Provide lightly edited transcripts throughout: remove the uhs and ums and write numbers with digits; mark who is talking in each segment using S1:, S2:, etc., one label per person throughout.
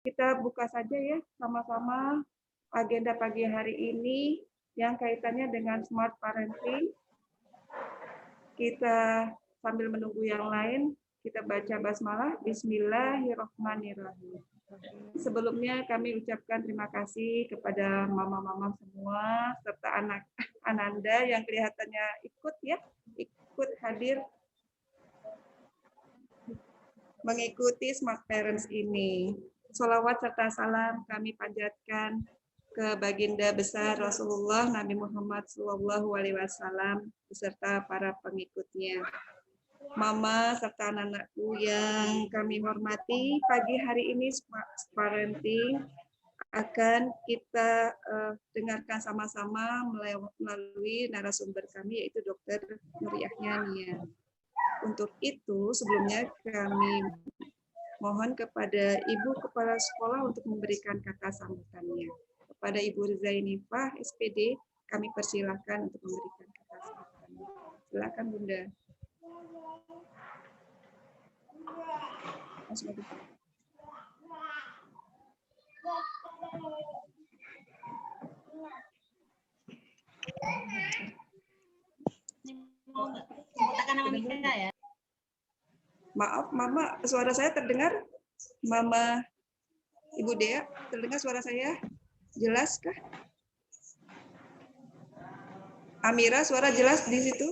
S1: Kita buka saja ya sama-sama agenda pagi hari ini yang kaitannya dengan smart parenting. Kita sambil menunggu yang lain, kita baca basmalah. Bismillahirrahmanirrahim. Sebelumnya kami ucapkan terima kasih kepada mama-mama semua serta anak Ananda yang kelihatannya ikut hadir mengikuti Smart Parents ini. Sholawat serta salam kami panjatkan ke baginda besar Rasulullah Nabi Muhammad SAW beserta para pengikutnya. Mama serta anak-anakku yang kami hormati, pagi hari ini Smart Parenting akan kita dengarkan sama-sama melalui narasumber kami yaitu Dr. Nuriahnya Nia. Untuk itu sebelumnya kami mohon kepada Ibu Kepala Sekolah untuk memberikan kata sambutannya. Kepada Ibu Zainifah, SPD, kami persilahkan untuk memberikan kata sambutannya. Silakan Bunda. Maaf, Mama, suara saya terdengar? Mama, Ibu Dea, terdengar suara saya? Jelaskah? Amira, suara jelas di situ?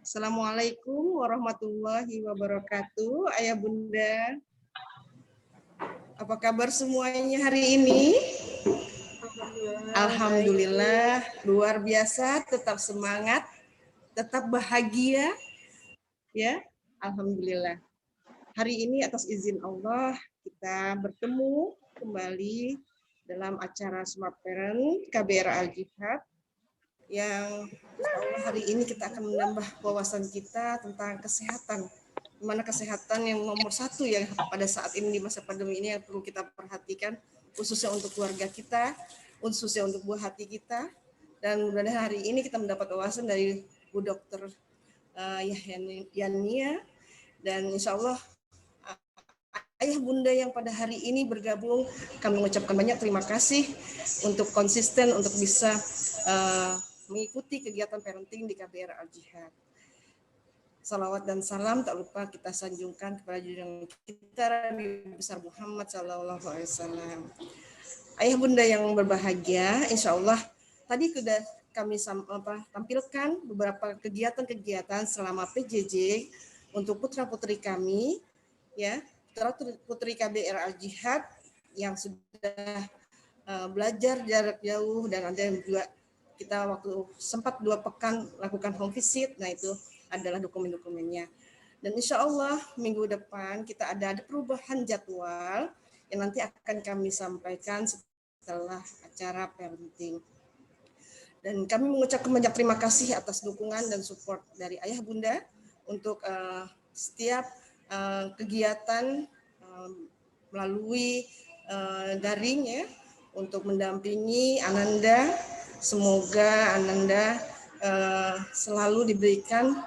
S1: Assalamualaikum warahmatullahi wabarakatuh. Ayah Bunda, apa kabar semuanya hari ini? Alhamdulillah, luar biasa, tetap semangat, tetap bahagia. Ya, alhamdulillah. Hari ini atas izin Allah kita bertemu kembali dalam acara Smart Parent KBR Al-Jihad yang hari ini kita akan menambah wawasan kita tentang kesehatan. Mana kesehatan yang nomor satu yang pada saat ini di masa pandemi ini yang perlu kita perhatikan, khususnya untuk keluarga kita, khususnya untuk buah hati kita. Dan mudah-mudahan hari ini kita mendapat wawasan dari Bu Dr. Yania, dan insya Allah ayah bunda yang pada hari ini bergabung, kami mengucapkan banyak terima kasih untuk konsisten untuk bisa mengikuti kegiatan parenting di KBR Al-Jihad. Salawat dan salam tak lupa kita sanjungkan kepada junjungan kita Nabi besar Muhammad SAW. Ayah bunda yang berbahagia, insya Allah tadi sudah kami tampilkan beberapa kegiatan-kegiatan selama PJJ untuk putra-putri kami, ya, putra-putri KBR Al-Jihad yang sudah belajar jarak jauh, dan ada yang juga kita waktu sempat 2 pekan lakukan home visit. Nah, itu adalah dokumen-dokumennya. Dan insya Allah minggu depan kita ada perubahan jadwal yang nanti akan kami sampaikan setelah acara parenting. Dan kami mengucapkan banyak terima kasih atas dukungan dan support dari ayah bunda untuk setiap kegiatan melalui daring ya, untuk mendampingi Ananda. Semoga Ananda selalu diberikan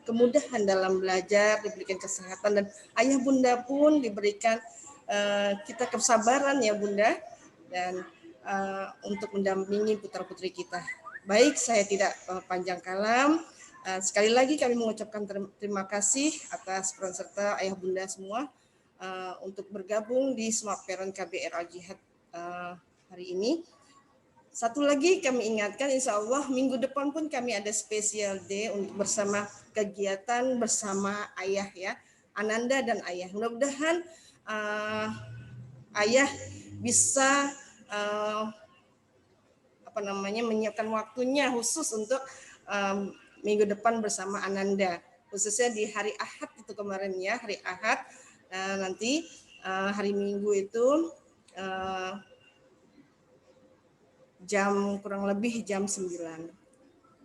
S1: kemudahan dalam belajar, diberikan kesehatan, dan ayah bunda pun diberikan kita kesabaran ya bunda, dan untuk mendampingi putra-putri kita. Baik, saya tidak panjang kalam. Sekali lagi kami mengucapkan terima kasih atas peran serta ayah bunda semua untuk bergabung di Smart Parent KBR Al-Jihad hari ini. Satu lagi kami ingatkan, insya Allah minggu depan pun kami ada special day untuk bersama kegiatan bersama ayah ya, Ananda dan ayah. Mudah-mudahan ayah bisa menyiapkan waktunya khusus untuk minggu depan bersama Ananda, khususnya di hari Ahad itu kemarin ya, hari Ahad. Nanti hari Minggu itu kurang lebih jam 9.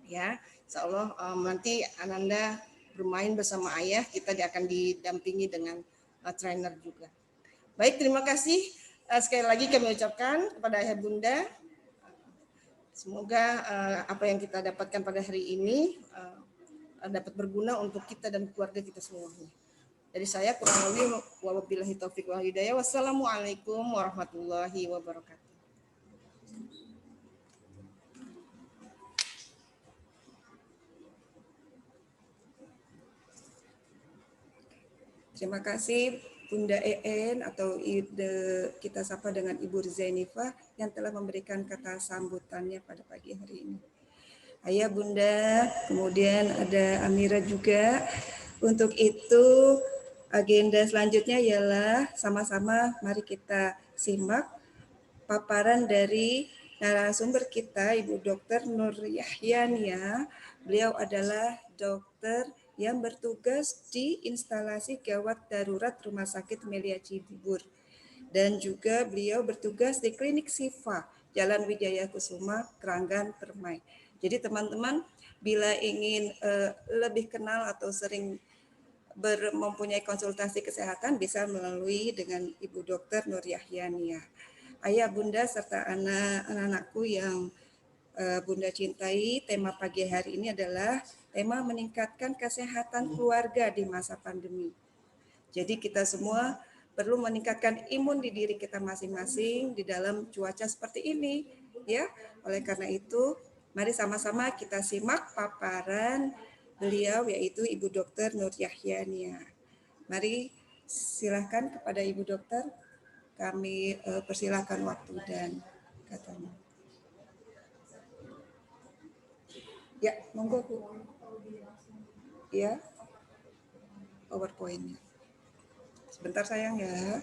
S1: Ya, insya Allah nanti Ananda bermain bersama ayah, kita akan didampingi dengan trainer juga. Baik, terima kasih. Sekali lagi kami ucapkan kepada ayah bunda, semoga apa yang kita dapatkan pada hari ini dapat berguna untuk kita dan keluarga kita semuanya. Dari saya kurang lebih, wabillahi taufiq wal hidayah. Wassalamualaikum warahmatullahi wabarakatuh.
S2: Terima kasih Bunda EN atau kita sapa dengan Ibu Zainifah yang telah memberikan kata sambutannya pada pagi hari ini. Ayah Bunda, kemudian ada Amira juga. Untuk itu agenda selanjutnya ialah sama-sama mari kita simak paparan dari narasumber kita Ibu Dr. Nur Yahyania. Beliau adalah dokter yang bertugas di instalasi gawat darurat Rumah Sakit Melia Cibubur. Dan juga beliau bertugas di Klinik Sifa, Jalan Wijaya Kusuma, Keranggan, Permai. Jadi teman-teman bila ingin lebih kenal atau sering mempunyai konsultasi kesehatan bisa melalui dengan Ibu Dr. Nur Yahyania. Ayah, Bunda, serta anak-anakku yang Bunda cintai, tema pagi hari ini adalah tema meningkatkan kesehatan keluarga di masa pandemi. Jadi kita semua perlu meningkatkan imun di diri kita masing-masing di dalam cuaca seperti ini, ya. Oleh karena itu, mari sama-sama kita simak paparan beliau yaitu Ibu Dr. Nur Yahyania. Mari silahkan kepada Ibu Dokter, kami persilahkan waktu dan katanya. Ya, monggo Bu. Ya, PowerPoint-nya. Sebentar sayang ya.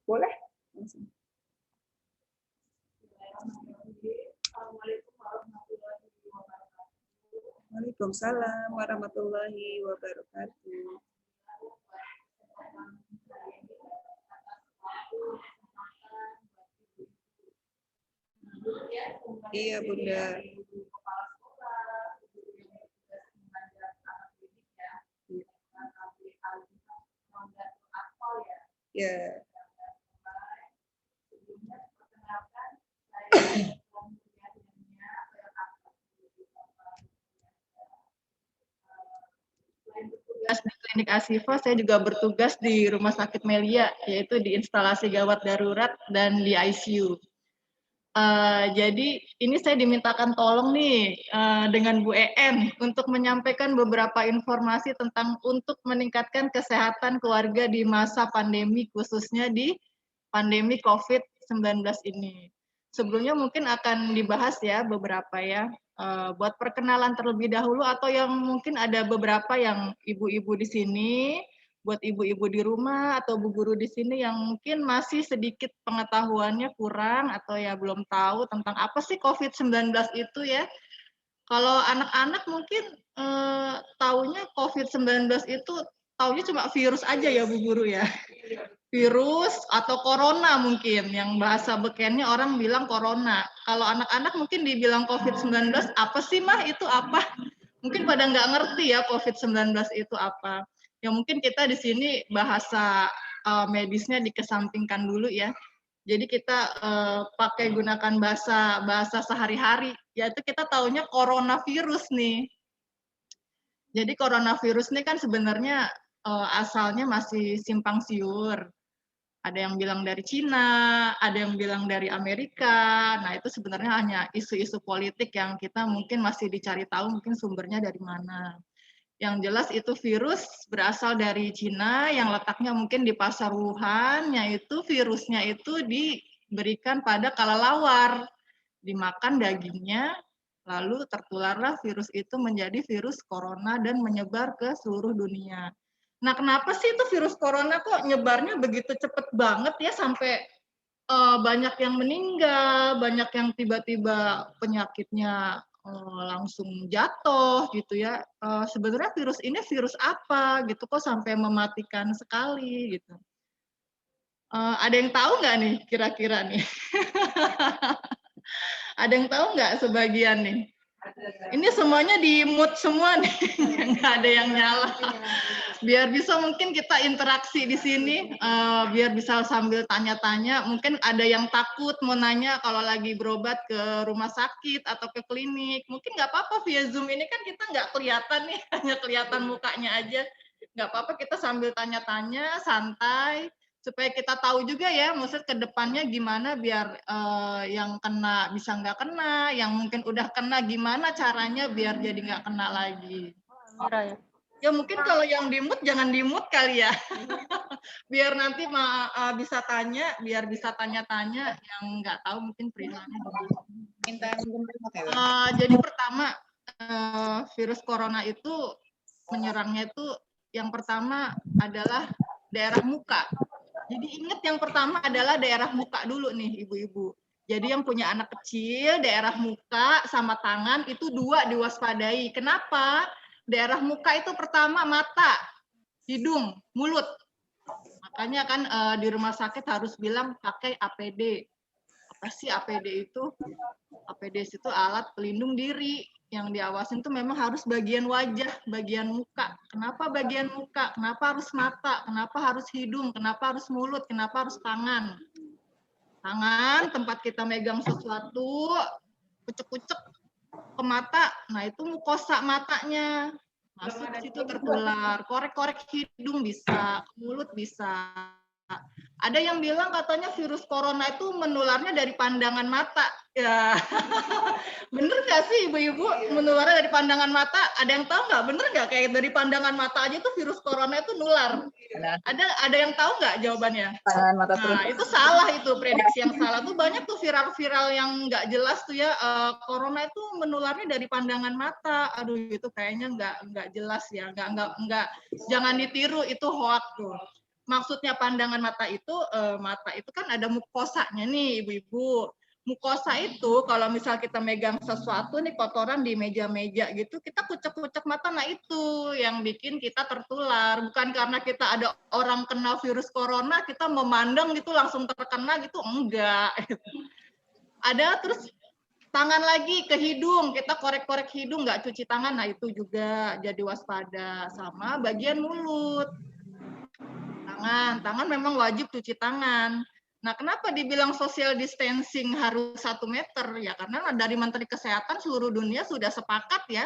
S2: Boleh? Waalaikumsalam warahmatullahi wabarakatuh. Iya Bunda. Ya.
S3: Di Klinik Asifa, saya juga bertugas di Rumah Sakit Melia, yaitu di instalasi gawat darurat dan di ICU. Jadi ini saya dimintakan tolong nih dengan Bu EN untuk menyampaikan beberapa informasi tentang untuk meningkatkan kesehatan keluarga di masa pandemi, khususnya di pandemi COVID-19 ini. Sebelumnya mungkin akan dibahas ya beberapa ya, buat perkenalan terlebih dahulu atau yang mungkin ada beberapa yang ibu-ibu di sini, buat ibu-ibu di rumah atau bu guru di sini yang mungkin masih sedikit pengetahuannya kurang atau ya belum tahu tentang apa sih COVID-19 itu ya. Kalau anak-anak mungkin taunya COVID-19 itu taunya cuma virus aja ya Bu Guru ya. Virus atau corona mungkin, yang bahasa bekennya orang bilang corona. Kalau anak-anak mungkin dibilang COVID-19, apa sih Mah itu apa? Mungkin pada nggak ngerti ya COVID-19 itu apa. Ya mungkin kita di sini bahasa medisnya dikesampingkan dulu ya. Jadi kita pakai gunakan bahasa sehari-hari, yaitu kita taunya coronavirus nih. Jadi coronavirus ini kan sebenarnya asalnya masih simpang siur. Ada yang bilang dari Cina, ada yang bilang dari Amerika. Nah, itu sebenarnya hanya isu-isu politik yang kita mungkin masih dicari tahu mungkin sumbernya dari mana. Yang jelas itu virus berasal dari Cina yang letaknya mungkin di pasar Wuhan, yaitu virusnya itu diberikan pada kelelawar. Dimakan dagingnya, lalu tertularlah virus itu menjadi virus corona dan menyebar ke seluruh dunia. Nah, kenapa sih itu virus corona kok nyebarnya begitu cepet banget ya sampai banyak yang meninggal, banyak yang tiba-tiba penyakitnya langsung jatuh gitu ya. Sebenarnya virus ini virus apa gitu kok sampai mematikan sekali gitu. Ada yang tahu nggak nih kira-kira nih? Ada yang tahu nggak sebagian nih? Ini semuanya di mute semua nih, nggak ada yang nyala. Biar bisa mungkin kita interaksi di sini, biar bisa sambil tanya-tanya. Mungkin ada yang takut mau nanya kalau lagi berobat ke rumah sakit atau ke klinik. Mungkin nggak apa-apa via Zoom ini kan kita nggak kelihatan nih, hanya kelihatan mukanya aja. Nggak apa-apa kita sambil tanya-tanya, santai. Supaya kita tahu juga ya, maksud ke depannya gimana biar yang kena bisa nggak kena, yang mungkin udah kena gimana caranya biar jadi nggak kena lagi. Ya mungkin kalau yang di-mute jangan di-mute kali ya. Biar nanti bisa tanya, biar bisa tanya-tanya yang nggak tahu mungkin perilaku. Jadi pertama virus corona itu menyerangnya itu yang pertama adalah daerah muka. Jadi ingat yang pertama adalah daerah muka dulu nih ibu-ibu. Jadi yang punya anak kecil, daerah muka sama tangan itu 2 diwaspadai. Kenapa? Daerah muka itu pertama mata, hidung, mulut. Makanya kan di rumah sakit harus bilang pakai APD. Apa sih APD itu? APD itu alat pelindung diri. Yang diawasin tuh memang harus bagian wajah, bagian muka. Kenapa bagian muka? Kenapa harus mata? Kenapa harus hidung? Kenapa harus mulut? Kenapa harus tangan? Tangan, tempat kita megang sesuatu, kucek-kucek ke mata, nah itu mukosa matanya. Masuk situ tertular. Korek-korek hidung bisa, mulut bisa. Ada yang bilang katanya virus corona itu menularnya dari pandangan mata. Ya, bener nggak sih ibu-ibu menularnya dari pandangan mata? Ada yang tahu nggak? Bener nggak kayak dari pandangan mata aja tuh virus corona itu nular? Ada yang tahu nggak jawabannya?
S4: Pandangan mata terus.
S3: Nah itu salah, itu prediksi yang salah tuh banyak tuh viral-viral yang nggak jelas tuh ya. Corona itu menularnya dari pandangan mata. Aduh itu kayaknya nggak jelas ya. Nggak jangan ditiru, itu hoax tuh. Maksudnya pandangan mata itu kan ada mukosanya nih ibu-ibu. Mukosa itu kalau misal kita megang sesuatu nih kotoran di meja-meja gitu, kita kucek-kucek mata, nah itu yang bikin kita tertular. Bukan karena kita ada orang kena virus corona, kita memandang gitu langsung terkena gitu, enggak. Ada terus tangan lagi ke hidung, kita korek-korek hidung, nggak cuci tangan, nah itu juga jadi waspada. Sama bagian mulut. Tangan memang wajib cuci tangan. Nah, kenapa dibilang social distancing harus 1 meter? Ya karena dari Menteri Kesehatan seluruh dunia sudah sepakat ya,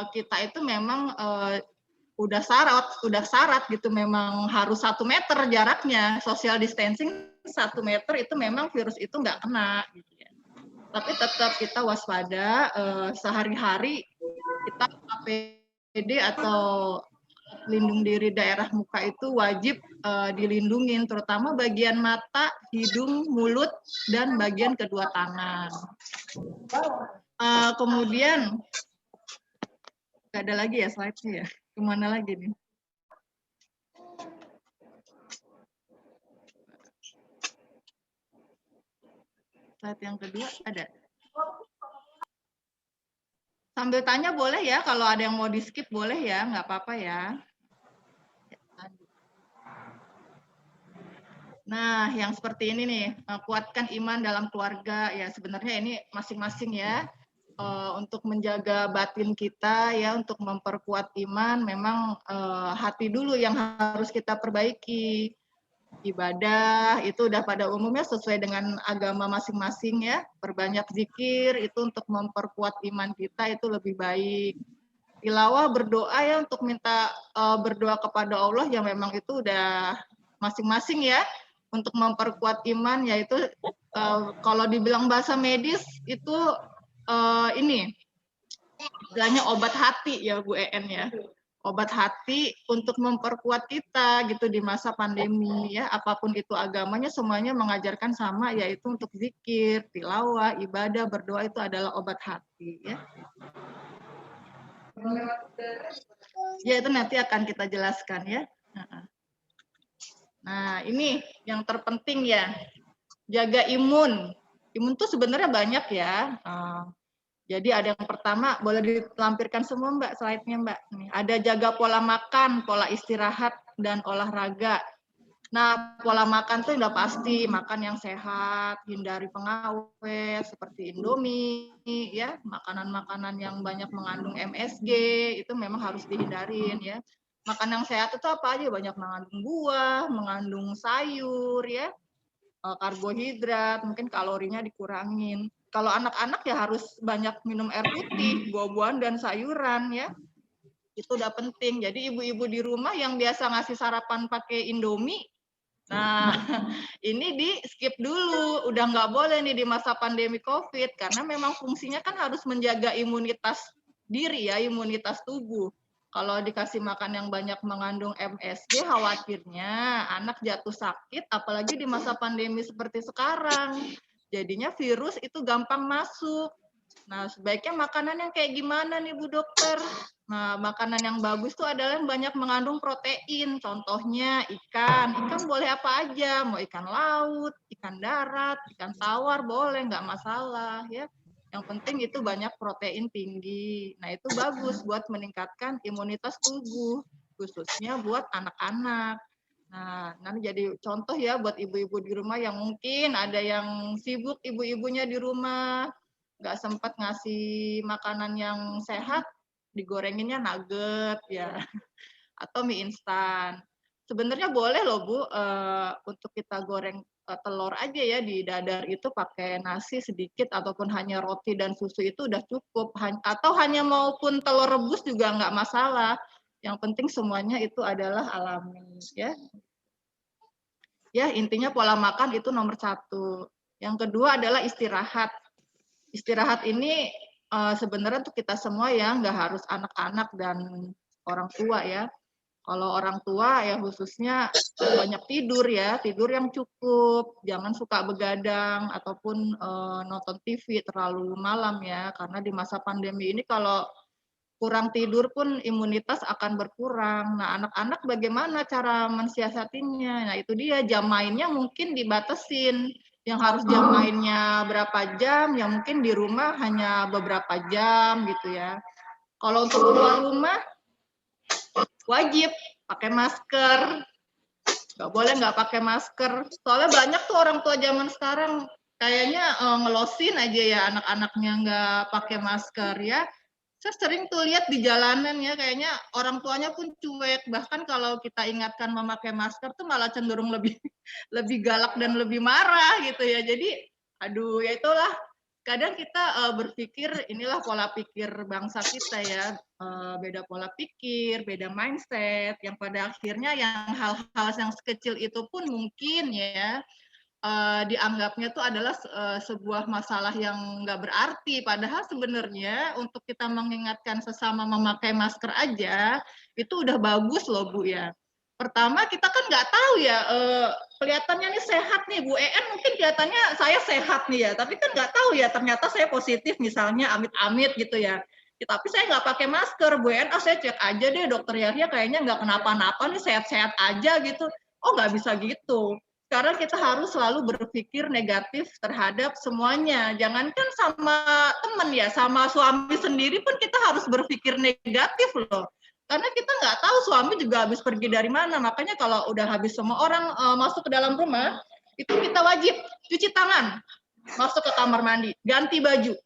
S3: kita itu memang udah syarat gitu, memang harus 1 meter jaraknya. Social distancing 1 meter itu memang virus itu nggak kena. Gitu ya. Tapi tetap kita waspada, sehari-hari kita APD atau pelindung diri daerah muka itu wajib dilindungin, terutama bagian mata, hidung, mulut, dan bagian kedua tangan. Kemudian, nggak ada lagi ya slide-nya ya? Kemana lagi nih? Slide yang kedua ada. Sambil tanya boleh ya, kalau ada yang mau di-skip boleh ya, nggak apa-apa ya. Nah, yang seperti ini nih, kuatkan iman dalam keluarga. Ya, sebenarnya ini masing-masing ya, untuk menjaga batin kita ya, untuk memperkuat iman, memang hati dulu yang harus kita perbaiki. Ibadah itu udah pada umumnya sesuai dengan agama masing-masing ya. Perbanyak zikir itu untuk memperkuat iman kita itu lebih baik. Tilawah, berdoa ya untuk minta berdoa kepada Allah yang memang itu udah masing-masing ya. Untuk memperkuat iman yaitu kalau dibilang bahasa medis itu ini istilahnya obat hati ya Bu En ya. Obat hati untuk memperkuat kita gitu di masa pandemi ya, apapun itu agamanya semuanya mengajarkan sama, yaitu untuk zikir, tilawah, ibadah, berdoa itu adalah obat hati ya. Ya itu nanti akan kita jelaskan ya. Nah ini yang terpenting ya, jaga imun. Imun tuh sebenarnya banyak ya. Jadi ada yang pertama, boleh dilampirkan semua Mbak slide-nya Mbak. Nih, ada jaga pola makan, pola istirahat, dan olahraga. Nah, pola makan tuh udah pasti makan yang sehat, hindari pengawet seperti Indomie, ya, makanan-makanan yang banyak mengandung MSG itu memang harus dihindarin ya. Makan yang sehat itu apa aja? Banyak mengandung buah, mengandung sayur ya, karbohidrat, mungkin kalorinya dikurangin. Kalau anak-anak ya harus banyak minum air putih, buah-buahan dan sayuran ya. Itu udah penting. Jadi ibu-ibu di rumah yang biasa ngasih sarapan pakai Indomie, nah, ini di skip dulu, udah nggak boleh nih di masa pandemi COVID, karena memang fungsinya kan harus menjaga imunitas diri ya, imunitas tubuh. Kalau dikasih makan yang banyak mengandung MSG, khawatirnya anak jatuh sakit, apalagi di masa pandemi seperti sekarang. Jadinya virus itu gampang masuk. Nah, sebaiknya makanan yang kayak gimana nih Bu Dokter? Nah, makanan yang bagus itu adalah yang banyak mengandung protein. Contohnya ikan. Ikan boleh apa aja. Mau ikan laut, ikan darat, ikan tawar boleh, nggak masalah ya. Yang penting itu banyak protein tinggi. Nah, itu bagus buat meningkatkan imunitas tubuh, khususnya buat anak-anak. Nah, nanti jadi contoh ya buat ibu-ibu di rumah yang mungkin ada yang sibuk ibu-ibunya di rumah, nggak sempat ngasih makanan yang sehat, digorenginnya nugget ya, atau mie instan. Sebenarnya boleh loh Bu, untuk kita goreng telur aja ya di dadar itu pakai nasi sedikit ataupun hanya roti dan susu itu udah cukup. Atau hanya maupun telur rebus juga nggak masalah. Yang penting semuanya itu adalah alami ya. Ya intinya pola makan itu nomor 1. Yang kedua adalah istirahat. Istirahat ini sebenarnya untuk kita semua ya, nggak harus anak-anak dan orang tua ya. Kalau orang tua ya khususnya banyak tidur ya, tidur yang cukup, jangan suka begadang ataupun nonton TV terlalu malam ya, karena di masa pandemi ini kalau kurang tidur pun imunitas akan berkurang. Nah, anak-anak bagaimana cara mensiasatinya? Nah, itu dia jam mainnya mungkin dibatasin. Yang harus jam mainnya berapa jam, yang mungkin di rumah hanya beberapa jam gitu ya. Kalau untuk keluar rumah, wajib pakai masker. Nggak boleh nggak pakai masker. Soalnya banyak tuh orang tua zaman sekarang kayaknya ngelosin aja ya anak-anaknya nggak pakai masker ya. Saya sering tuh lihat di jalanan ya, kayaknya orang tuanya pun cuek. Bahkan kalau kita ingatkan memakai masker tuh malah cenderung lebih lebih galak dan lebih marah gitu ya. Jadi, aduh ya itulah. Kadang kita berpikir inilah pola pikir bangsa kita ya, beda pola pikir, beda mindset, yang pada akhirnya yang hal-hal yang sekecil itu pun mungkin ya dianggapnya itu adalah sebuah masalah yang nggak berarti. Padahal sebenarnya untuk kita mengingatkan sesama memakai masker aja, itu udah bagus loh Bu ya. Pertama kita kan nggak tahu ya, kelihatannya nih sehat nih Bu En, mungkin kelihatannya saya sehat nih ya, tapi kan nggak tahu ya ternyata saya positif misalnya amit-amit gitu ya. Tapi saya nggak pakai masker, Bu En, saya cek aja deh dokter Yahya kayaknya nggak kenapa-napa nih, sehat-sehat aja gitu. Oh nggak bisa gitu. Sekarang kita harus selalu berpikir negatif terhadap semuanya. Jangankan sama teman ya, sama suami sendiri pun kita harus berpikir negatif loh. Karena kita nggak tahu suami juga habis pergi dari mana. Makanya kalau udah habis semua orang masuk ke dalam rumah, itu kita wajib cuci tangan, masuk ke kamar mandi, ganti baju.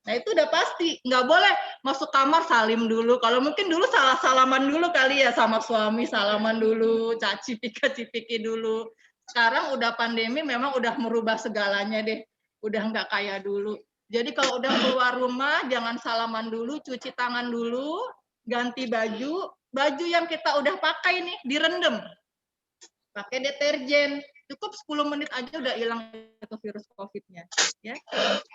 S3: Nah itu udah pasti, nggak boleh masuk kamar salim dulu. Kalau mungkin dulu salaman dulu kali ya sama suami, salaman dulu, cipika-cipiki dulu. Sekarang udah pandemi memang udah merubah segalanya deh. Udah nggak kayak dulu. Jadi kalau udah keluar rumah jangan salaman dulu, cuci tangan dulu, ganti baju. Baju yang kita udah pakai nih direndam. Pakai deterjen. Cukup 10 menit aja udah hilang itu virus COVID-nya. Ya.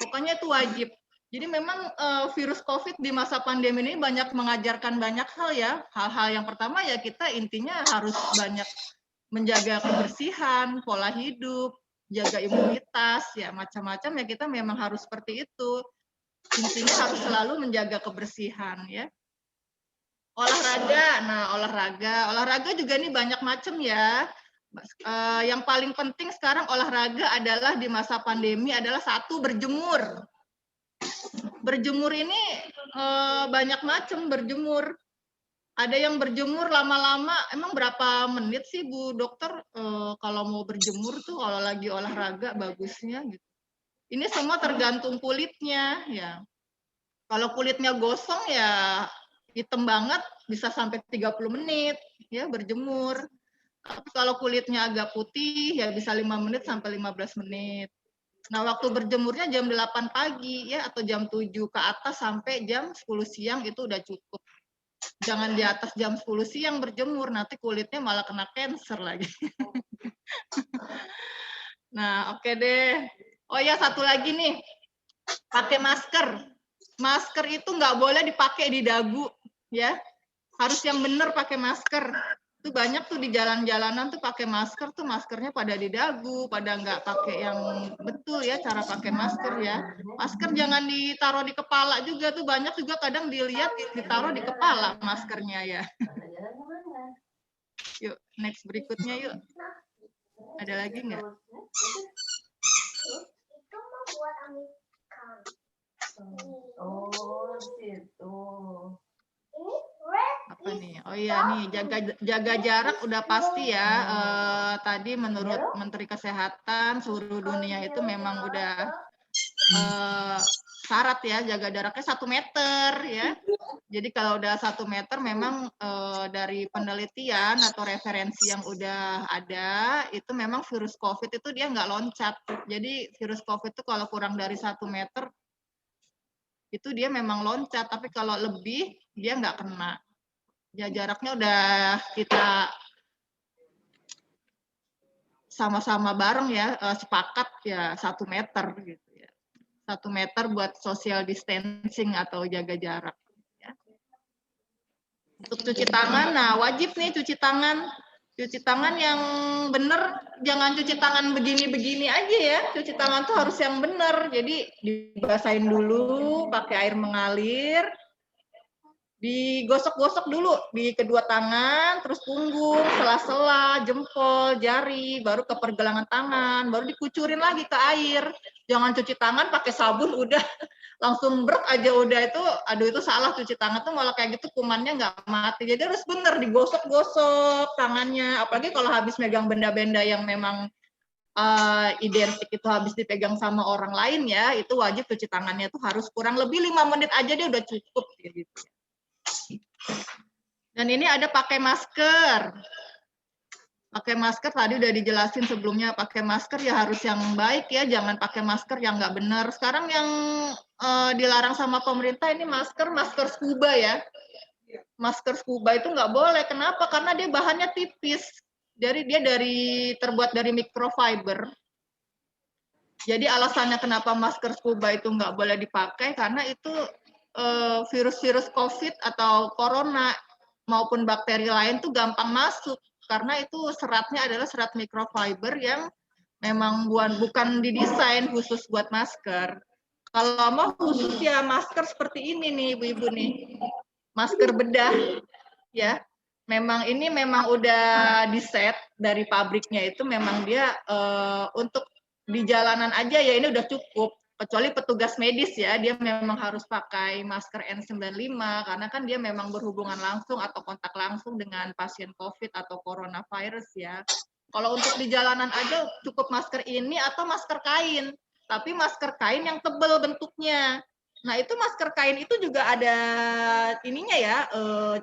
S3: Pokoknya itu wajib. Jadi memang virus COVID di masa pandemi ini banyak mengajarkan banyak hal ya. Hal-hal yang pertama ya kita intinya harus banyak menjaga kebersihan, pola hidup, jaga imunitas, ya macam-macam ya kita memang harus seperti itu. Intinya harus selalu menjaga kebersihan ya. Olahraga, olahraga juga nih banyak macam ya. Yang paling penting sekarang olahraga adalah di masa pandemi adalah satu berjemur. Berjemur ini banyak macam berjemur. Ada yang berjemur lama-lama, emang berapa menit sih Bu Dokter kalau mau berjemur tuh kalau lagi olahraga bagusnya gitu. Ini semua tergantung kulitnya ya. Kalau kulitnya gosong ya hitam banget bisa sampai 30 menit ya berjemur. Tapi kalau kulitnya agak putih ya bisa 5 menit sampai 15 menit. Nah, waktu berjemurnya jam 8 pagi ya atau jam 7 ke atas sampai jam 10 siang itu udah cukup. Jangan di atas jam 10 siang berjemur, nanti kulitnya malah kena cancer lagi. Nah, oke deh. Oh ya, satu lagi nih. Pakai masker. Masker itu nggak boleh dipakai di dagu, ya. Harus yang benar pakai masker. Itu banyak tuh di jalan-jalanan tuh pakai masker tuh maskernya pada di dagu, pada nggak pakai yang betul ya cara pakai masker ya. Masker jangan ditaruh di kepala juga tuh banyak juga kadang dilihat ditaruh di kepala maskernya ya. Yuk, next berikutnya yuk. Ada lagi nggak?
S4: Oh, situ.
S3: Apa nih? Oh iya nih, jaga jarak udah pasti ya. Tadi menurut Menteri Kesehatan seluruh dunia itu memang udah syarat ya jaga jaraknya 1 meter ya. Jadi kalau udah 1 meter memang dari penelitian atau referensi yang udah ada itu memang virus COVID itu dia nggak loncat. Jadi virus COVID itu kalau kurang dari 1 meter itu dia memang loncat, tapi kalau lebih dia nggak kena. Ya jaraknya udah kita sama-sama bareng ya sepakat ya 1 meter gitu ya. 1 meter buat social distancing atau jaga jarak. Ya. Untuk cuci tangan, nah wajib nih cuci tangan. Cuci tangan yang bener, jangan cuci tangan begini-begini aja ya. Cuci tangan tuh harus yang bener. Jadi dibasahin dulu pakai air mengalir. Digosok-gosok dulu di kedua tangan, terus punggung, sela-sela, jempol, jari, baru ke pergelangan tangan, baru dikucurin lagi ke air. Jangan cuci tangan pakai sabun udah langsung brek aja udah itu, aduh itu salah cuci tangan tuh malah kayak gitu kumannya nggak mati. Jadi harus bener digosok-gosok tangannya, apalagi kalau habis megang benda-benda yang memang identik itu habis dipegang sama orang lain ya, itu wajib cuci tangannya tuh harus kurang lebih 5 menit aja dia udah cukup gitu. Dan ini ada pakai masker. Pakai masker tadi udah dijelasin sebelumnya, pakai masker ya harus yang baik ya, jangan pakai masker yang nggak benar. Sekarang yang dilarang sama pemerintah ini masker scuba ya. Masker scuba itu nggak boleh. Kenapa? Karena dia bahannya tipis. Jadi dia terbuat dari microfiber. Jadi alasannya kenapa masker scuba itu nggak boleh dipakai karena itu virus-virus COVID atau corona maupun bakteri lain tuh gampang masuk karena itu seratnya adalah serat microfiber yang memang bukan didesain khusus buat masker. Kalau mau khusus ya masker seperti ini nih ibu-ibu nih, masker bedah ya. Memang ini memang udah di-set dari pabriknya itu memang dia untuk di jalanan aja ya ini udah cukup. Kecuali petugas medis ya, dia memang harus pakai masker N95 karena kan dia memang berhubungan langsung atau kontak langsung dengan pasien COVID atau coronavirus ya. Kalau untuk di jalanan aja cukup masker ini atau masker kain, tapi masker kain yang tebal bentuknya. Nah itu masker kain itu juga ada ininya ya,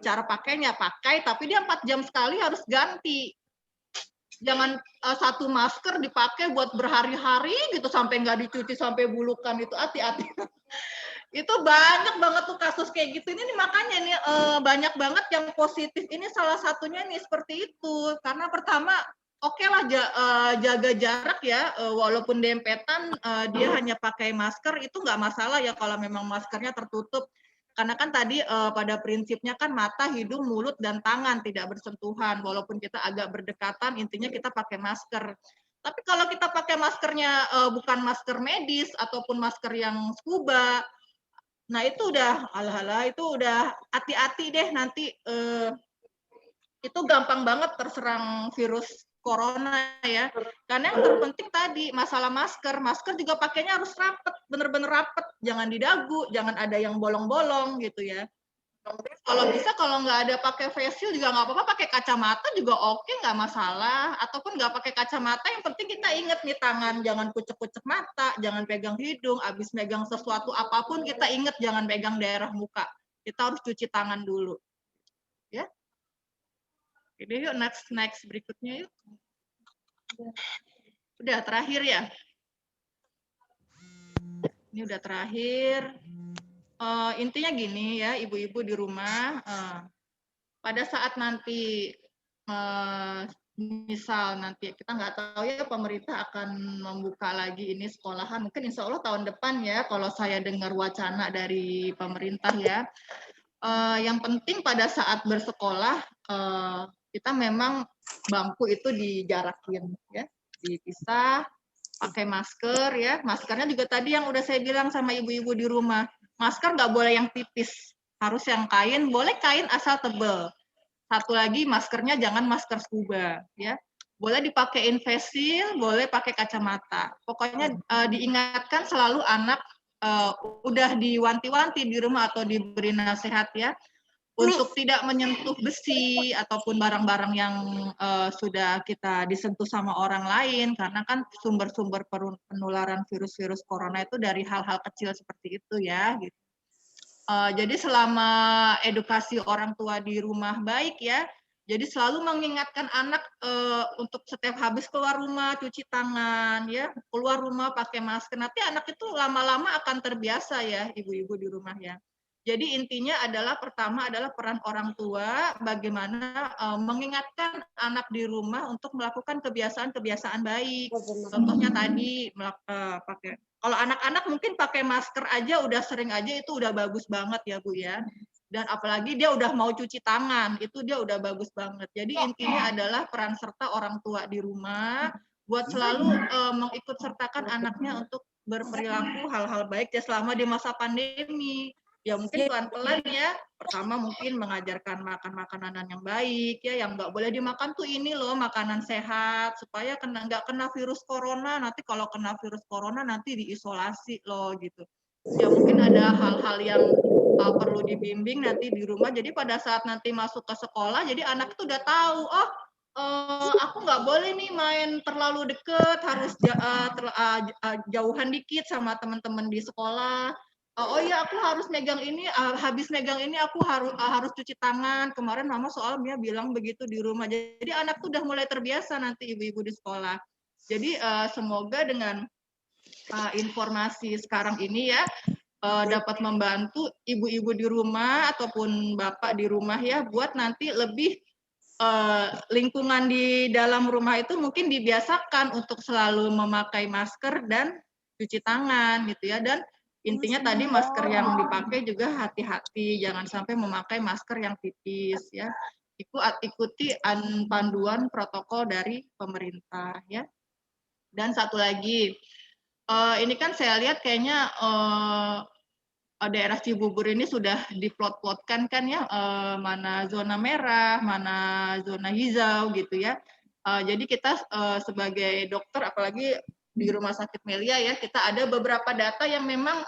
S3: cara pakainya pakai, tapi dia 4 jam sekali harus ganti. Jangan satu masker dipakai buat berhari-hari gitu sampai nggak dicuci sampai bulukan itu hati-hati. Itu banyak banget tuh kasus kayak gitu. Ini makanya nih banyak banget yang positif. Ini salah satunya nih seperti itu. Karena pertama oke lah jaga jarak ya, walaupun dempetan dia hanya pakai masker itu nggak masalah ya kalau memang maskernya tertutup. Karena kan tadi pada prinsipnya kan mata, hidung, mulut, dan tangan tidak bersentuhan. Walaupun kita agak berdekatan, intinya kita pakai masker. Tapi kalau kita pakai maskernya bukan masker medis ataupun masker yang scuba, nah itu udah ala-ala itu udah hati-hati deh nanti itu gampang banget terserang virus corona ya. Karena yang terpenting tadi masalah masker juga pakainya harus rapet, bener-bener rapet, jangan di dagu, jangan ada yang bolong-bolong gitu ya. Kalau bisa, kalau nggak ada pakai face shield juga nggak apa-apa, pakai kacamata juga oke, nggak masalah. Ataupun nggak pakai kacamata, yang penting kita ingat nih tangan, jangan kucek-kucek mata, jangan pegang hidung, abis megang sesuatu apapun kita ingat jangan pegang daerah muka. Kita harus cuci tangan dulu. Ya. Jadi yuk next berikutnya yuk. Udah terakhir ya. Ini udah terakhir. Intinya gini ya, ibu-ibu di rumah. Pada saat nanti misal nanti kita nggak tahu ya pemerintah akan membuka lagi ini sekolahan, mungkin insya Allah tahun depan ya kalau saya dengar wacana dari pemerintah ya. Yang penting pada saat bersekolah kita memang bangku itu dijarakin ya, dipisah, pakai masker ya. Maskernya juga tadi yang udah saya bilang sama ibu-ibu di rumah, masker nggak boleh yang tipis, harus yang kain, boleh kain asal tebel. Satu lagi maskernya jangan masker scuba ya. Boleh dipakein face shield, boleh pakai kacamata. Pokoknya diingatkan selalu anak udah diwanti-wanti di rumah atau diberi nasihat ya untuk tidak menyentuh besi ataupun barang-barang yang sudah kita disentuh sama orang lain, karena kan sumber-sumber penularan virus-virus corona itu dari hal-hal kecil seperti itu ya. Gitu. Jadi selama edukasi orang tua di rumah baik ya, jadi selalu mengingatkan anak untuk setiap habis keluar rumah cuci tangan ya, keluar rumah pakai masker. Nanti anak itu lama-lama akan terbiasa ya ibu-ibu di rumah ya. Jadi intinya adalah pertama adalah peran orang tua bagaimana mengingatkan anak di rumah untuk melakukan kebiasaan-kebiasaan baik. Contohnya tadi pakai, kalau anak-anak mungkin pakai masker aja udah sering aja itu udah bagus banget ya Bu ya. Dan apalagi dia udah mau cuci tangan, itu dia udah bagus banget. Jadi intinya adalah peran serta orang tua di rumah buat selalu mengikut sertakan anaknya untuk berperilaku hal-hal baik ya selama di masa pandemi. Ya mungkin pelan-pelan ya. Pertama mungkin mengajarkan makan makanan yang baik ya, yang nggak boleh dimakan tuh ini loh makanan sehat supaya nggak kena virus corona. Nanti kalau kena virus corona nanti diisolasi loh gitu. Ya mungkin ada hal-hal yang perlu dibimbing nanti di rumah. Jadi pada saat nanti masuk ke sekolah, jadi anak itu udah tahu, oh aku nggak boleh nih main terlalu deket, harus jauhan dikit sama teman-teman di sekolah. Oh iya, aku harus megang ini, habis megang ini aku harus cuci tangan. Kemarin mama soalnya bilang begitu di rumah. Jadi anak tuh udah mulai terbiasa nanti ibu-ibu di sekolah. Jadi semoga dengan informasi sekarang ini ya dapat membantu ibu-ibu di rumah ataupun bapak di rumah ya buat nanti lebih lingkungan di dalam rumah itu mungkin dibiasakan untuk selalu memakai masker dan cuci tangan gitu ya. Dan intinya tadi masker yang dipakai juga hati-hati, jangan sampai memakai masker yang tipis ya. Ikuti panduan protokol dari pemerintah ya. Dan satu lagi, ini kan saya lihat kayaknya daerah Cibubur ini sudah diplot-plotkan kan ya, mana zona merah, mana zona hijau gitu ya. Jadi kita sebagai dokter, apalagi di Rumah Sakit Melia ya, kita ada beberapa data yang memang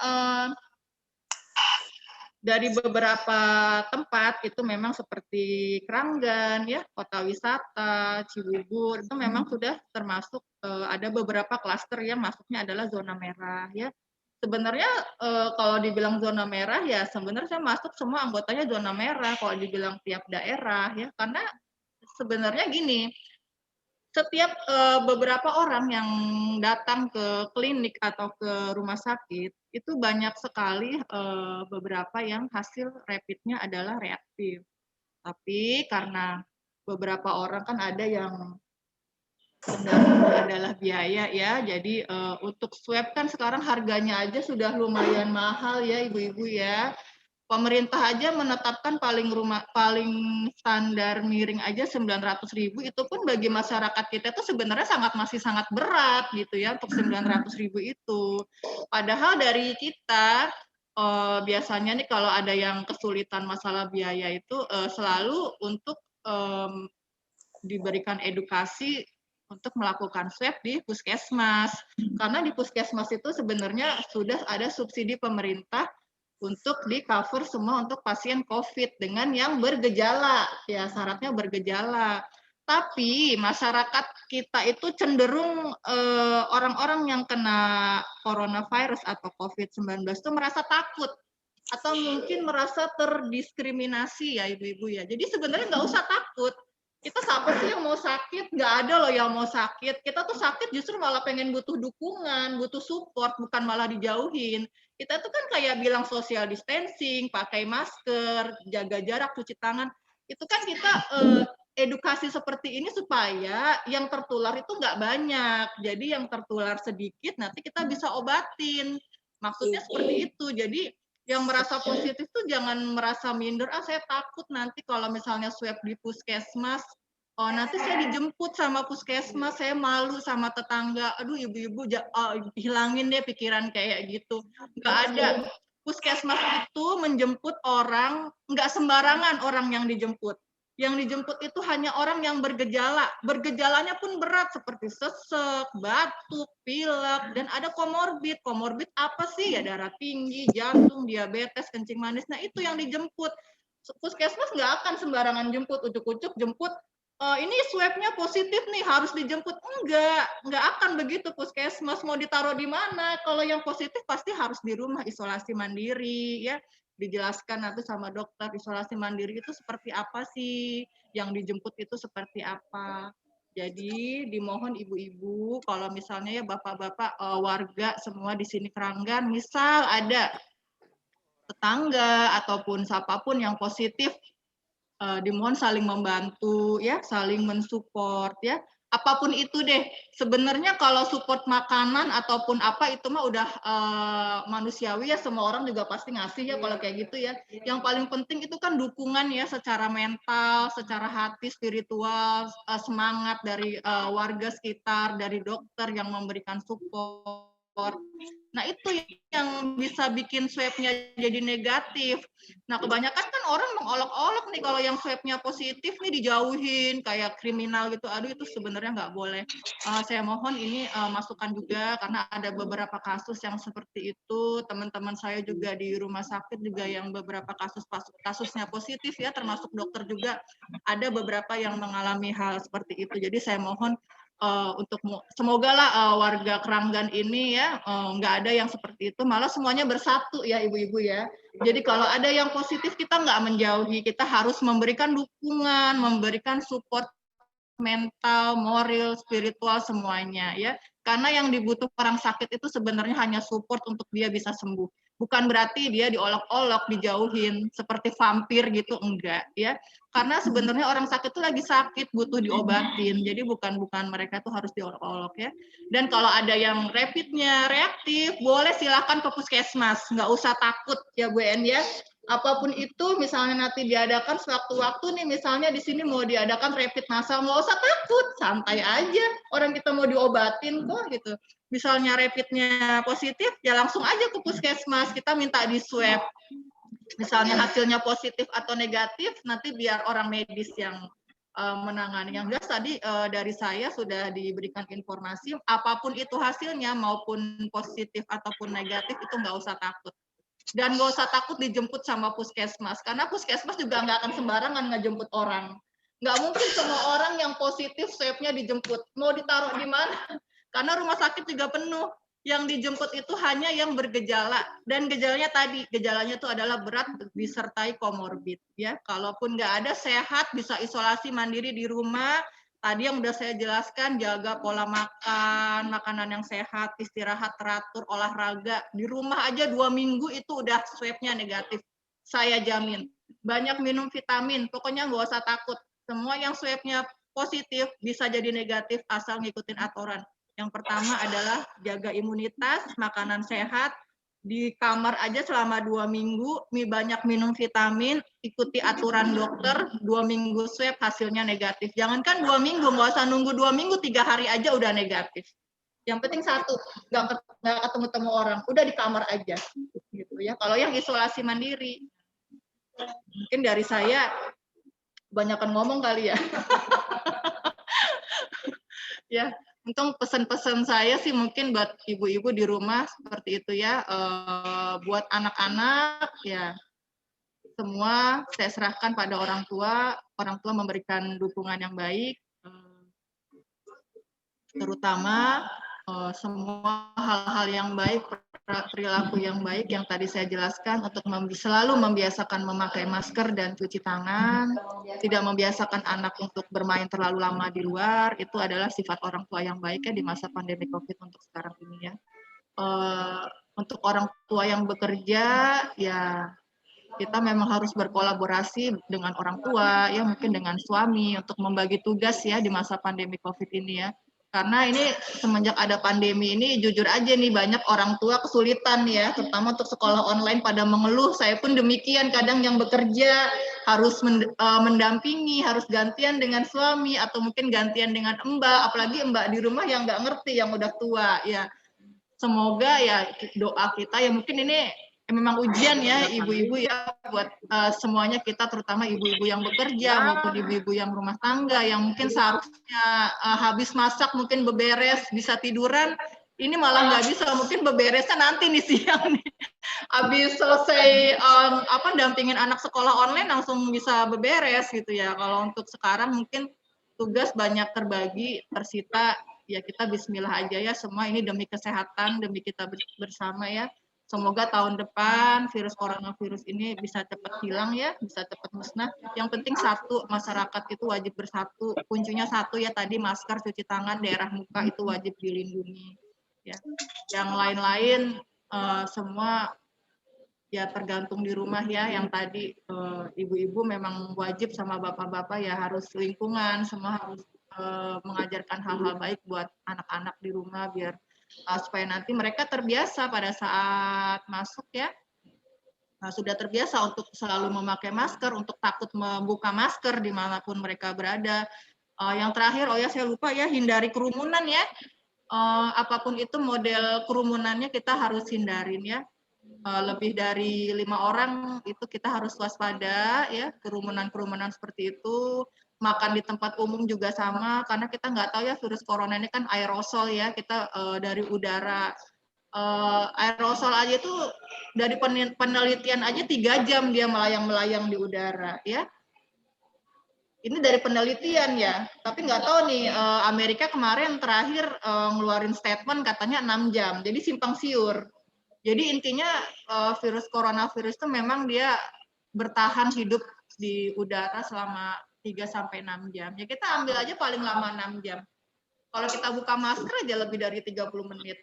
S3: dari beberapa tempat itu memang seperti Kranggan ya, kota wisata, Cibubur itu memang sudah termasuk ada beberapa klaster yang masuknya adalah zona merah ya. Sebenarnya kalau dibilang zona merah ya sebenarnya masuk semua anggotanya zona merah kalau dibilang tiap daerah ya, karena sebenarnya gini, setiap beberapa orang yang datang ke klinik atau ke rumah sakit itu banyak sekali beberapa yang hasil rapidnya adalah reaktif. Tapi karena beberapa orang kan ada yang kendalanya adalah biaya ya, jadi untuk swab kan sekarang harganya aja sudah lumayan mahal ya ibu-ibu ya. Pemerintah aja menetapkan paling standar miring aja 900.000, itu pun bagi masyarakat kita itu sebenarnya masih sangat berat gitu ya untuk 900.000 itu. Padahal dari kita biasanya nih kalau ada yang kesulitan masalah biaya itu selalu untuk diberikan edukasi untuk melakukan swab di puskesmas. Karena di puskesmas itu sebenarnya sudah ada subsidi pemerintah untuk di cover semua untuk pasien COVID dengan yang bergejala, ya syaratnya bergejala. Tapi masyarakat kita itu cenderung orang-orang yang kena coronavirus atau COVID-19 itu merasa takut atau mungkin merasa terdiskriminasi ya ibu-ibu ya. Jadi sebenarnya nggak usah takut. Kita siapa sih yang mau sakit? Nggak ada loh yang mau sakit. Kita tuh sakit justru malah pengen butuh dukungan, butuh support, bukan malah dijauhin. Kita tuh kan kayak bilang social distancing, pakai masker, jaga jarak, cuci tangan. Itu kan kita edukasi seperti ini supaya yang tertular itu nggak banyak. Jadi yang tertular sedikit nanti kita bisa obatin. Maksudnya seperti itu. Jadi yang merasa positif tuh jangan merasa minder, saya takut nanti kalau misalnya swab di puskesmas, oh nanti saya dijemput sama puskesmas, saya malu sama tetangga, aduh ibu-ibu hilangin deh pikiran kayak gitu. Nggak ada. Puskesmas itu menjemput orang, nggak sembarangan orang yang dijemput. Yang dijemput itu hanya orang yang bergejala. Bergejalanya pun berat seperti sesek, batuk, pilek, dan ada komorbid. Komorbid apa sih? Ya darah tinggi, jantung, diabetes, kencing manis. Nah itu yang dijemput. Puskesmas nggak akan sembarangan jemput, ucuk-ucuk jemput. Ini swabnya positif nih, harus dijemput. Nggak akan begitu puskesmas. Mau ditaruh di mana? Kalau yang positif pasti harus di rumah, isolasi mandiri, ya. Dijelaskan nanti sama dokter isolasi mandiri itu seperti apa sih, yang dijemput itu seperti apa. Jadi dimohon ibu-ibu kalau misalnya ya bapak-bapak warga semua di sini Keranggan, misal ada tetangga ataupun siapapun yang positif, dimohon saling membantu ya, saling mensupport ya. Apapun itu deh, sebenarnya kalau support makanan ataupun apa itu mah udah manusiawi ya, semua orang juga pasti ngasih ya kalau kayak gitu ya. Yang paling penting itu kan dukungan ya, secara mental, secara hati, spiritual, semangat dari warga sekitar, dari dokter yang memberikan support. Nah itu yang bisa bikin swabnya jadi negatif. Nah kebanyakan kan orang mengolok-olok nih kalau yang swabnya positif nih dijauhin kayak kriminal gitu. Aduh itu sebenarnya nggak boleh. Saya mohon ini masukan juga karena ada beberapa kasus yang seperti itu. Teman-teman saya juga di rumah sakit juga yang beberapa kasusnya positif ya, termasuk dokter juga ada beberapa yang mengalami hal seperti itu. Jadi saya mohon untuk semoga lah warga Keranggan ini ya nggak ada yang seperti itu, malah semuanya bersatu ya ibu-ibu ya. Jadi kalau ada yang positif kita nggak menjauhi, kita harus memberikan dukungan, memberikan support mental, moral, spiritual semuanya ya. Karena yang dibutuhkan orang sakit itu sebenarnya hanya support untuk dia bisa sembuh. Bukan berarti dia diolok-olok, dijauhin seperti vampir gitu, enggak ya. Karena sebenarnya orang sakit itu lagi sakit, butuh diobatin. Jadi bukan mereka itu harus diolok-olok ya. Dan kalau ada yang rapidnya reaktif, boleh silakan ke puskesmas, nggak usah takut ya Bu En ya. Apapun itu, misalnya nanti diadakan sewaktu-waktu nih, misalnya di sini mau diadakan rapid massal, nggak usah takut, santai aja. Orang kita mau diobatin kok gitu. Misalnya rapidnya positif, ya langsung aja ke puskesmas, kita minta di swab. Misalnya hasilnya positif atau negatif, nanti biar orang medis yang menangani. Yang jelas tadi dari saya sudah diberikan informasi, apapun itu hasilnya, maupun positif ataupun negatif, itu nggak usah takut. Dan nggak usah takut dijemput sama puskesmas, karena puskesmas juga nggak akan sembarangan ngejemput orang. Nggak mungkin semua orang yang positif swabnya dijemput. Mau ditaruh di mana? Karena rumah sakit juga penuh. Yang dijemput itu hanya yang bergejala. Dan gejalanya tadi, gejalanya itu adalah berat disertai komorbid. Ya, kalaupun nggak ada, sehat, bisa isolasi mandiri di rumah. Tadi yang udah saya jelaskan, jaga pola makan, makanan yang sehat, istirahat teratur, olahraga. Di rumah aja 2 minggu itu udah swabnya negatif. Saya jamin. Banyak minum vitamin, pokoknya nggak usah takut. Semua yang swabnya positif bisa jadi negatif asal ngikutin aturan. Yang pertama adalah jaga imunitas, makanan sehat, di kamar aja selama 2 minggu, banyak minum vitamin, ikuti aturan dokter, 2 minggu swab hasilnya negatif. Jangankan 2 minggu, nggak usah nunggu 2 minggu, 3 hari aja udah negatif. Yang penting satu, nggak ketemu-temu orang, udah di kamar aja. Gitu ya. Kalau yang isolasi mandiri, mungkin dari saya kebanyakan ngomong kali ya. Ya, Untung pesan-pesan saya sih mungkin buat ibu-ibu di rumah seperti itu ya. Buat anak-anak ya semua saya serahkan pada orang tua memberikan dukungan yang baik, terutama semua hal-hal yang baik, perilaku yang baik yang tadi saya jelaskan untuk selalu membiasakan memakai masker dan cuci tangan, tidak membiasakan anak untuk bermain terlalu lama di luar, itu adalah sifat orang tua yang baik ya di masa pandemi COVID untuk sekarang ini ya. Untuk orang tua yang bekerja ya kita memang harus berkolaborasi dengan orang tua ya, mungkin dengan suami untuk membagi tugas ya di masa pandemi COVID ini ya. Karena ini semenjak ada pandemi ini jujur aja nih banyak orang tua kesulitan ya, terutama untuk sekolah online pada mengeluh. Saya pun demikian, kadang yang bekerja harus mendampingi, harus gantian dengan suami atau mungkin gantian dengan mbak, apalagi mbak di rumah yang nggak ngerti, yang udah tua ya. Semoga ya doa kita ya mungkin ini memang ujian ya ibu-ibu ya buat semuanya kita, terutama ibu-ibu yang bekerja maupun ibu-ibu yang rumah tangga yang mungkin seharusnya habis masak mungkin beberes bisa tiduran, ini malah nggak bisa, mungkin beberesnya nanti nih siang nih habis selesai dampingin anak sekolah online langsung bisa beberes gitu ya. Kalau untuk sekarang mungkin tugas banyak terbagi, tersita, ya kita bismillah aja ya semua ini demi kesehatan, demi kita bersama ya. Semoga tahun depan virus coronavirus ini bisa cepat hilang ya, bisa cepat musnah. Yang penting satu, masyarakat itu wajib bersatu. Kuncinya satu ya tadi, masker, cuci tangan, daerah muka itu wajib dilindungi. Ya. Yang lain-lain semua ya tergantung di rumah ya. Yang tadi ibu-ibu memang wajib sama bapak-bapak ya harus lingkungan, semua harus mengajarkan hal-hal baik buat anak-anak di rumah biar supaya nanti mereka terbiasa pada saat masuk ya. Sudah terbiasa untuk selalu memakai masker, untuk takut membuka masker dimanapun mereka berada. Yang terakhir, oh ya saya lupa ya, hindari kerumunan ya. Apapun itu model kerumunannya kita harus hindarin ya. Lebih dari 5 orang itu kita harus waspada ya, kerumunan-kerumunan seperti itu. Makan di tempat umum juga sama, karena kita nggak tahu ya virus corona ini kan aerosol ya, kita dari udara. Aerosol aja itu dari penelitian aja 3 jam dia melayang-melayang di udara ya. Ini dari penelitian ya, tapi nggak tahu nih Amerika kemarin terakhir ngeluarin statement katanya 6 jam, jadi simpang siur. Jadi intinya virus coronavirus itu memang dia bertahan hidup di udara selama 3-6 jam. Ya kita ambil aja paling lama 6 jam. Kalau kita buka masker aja lebih dari 30 menit.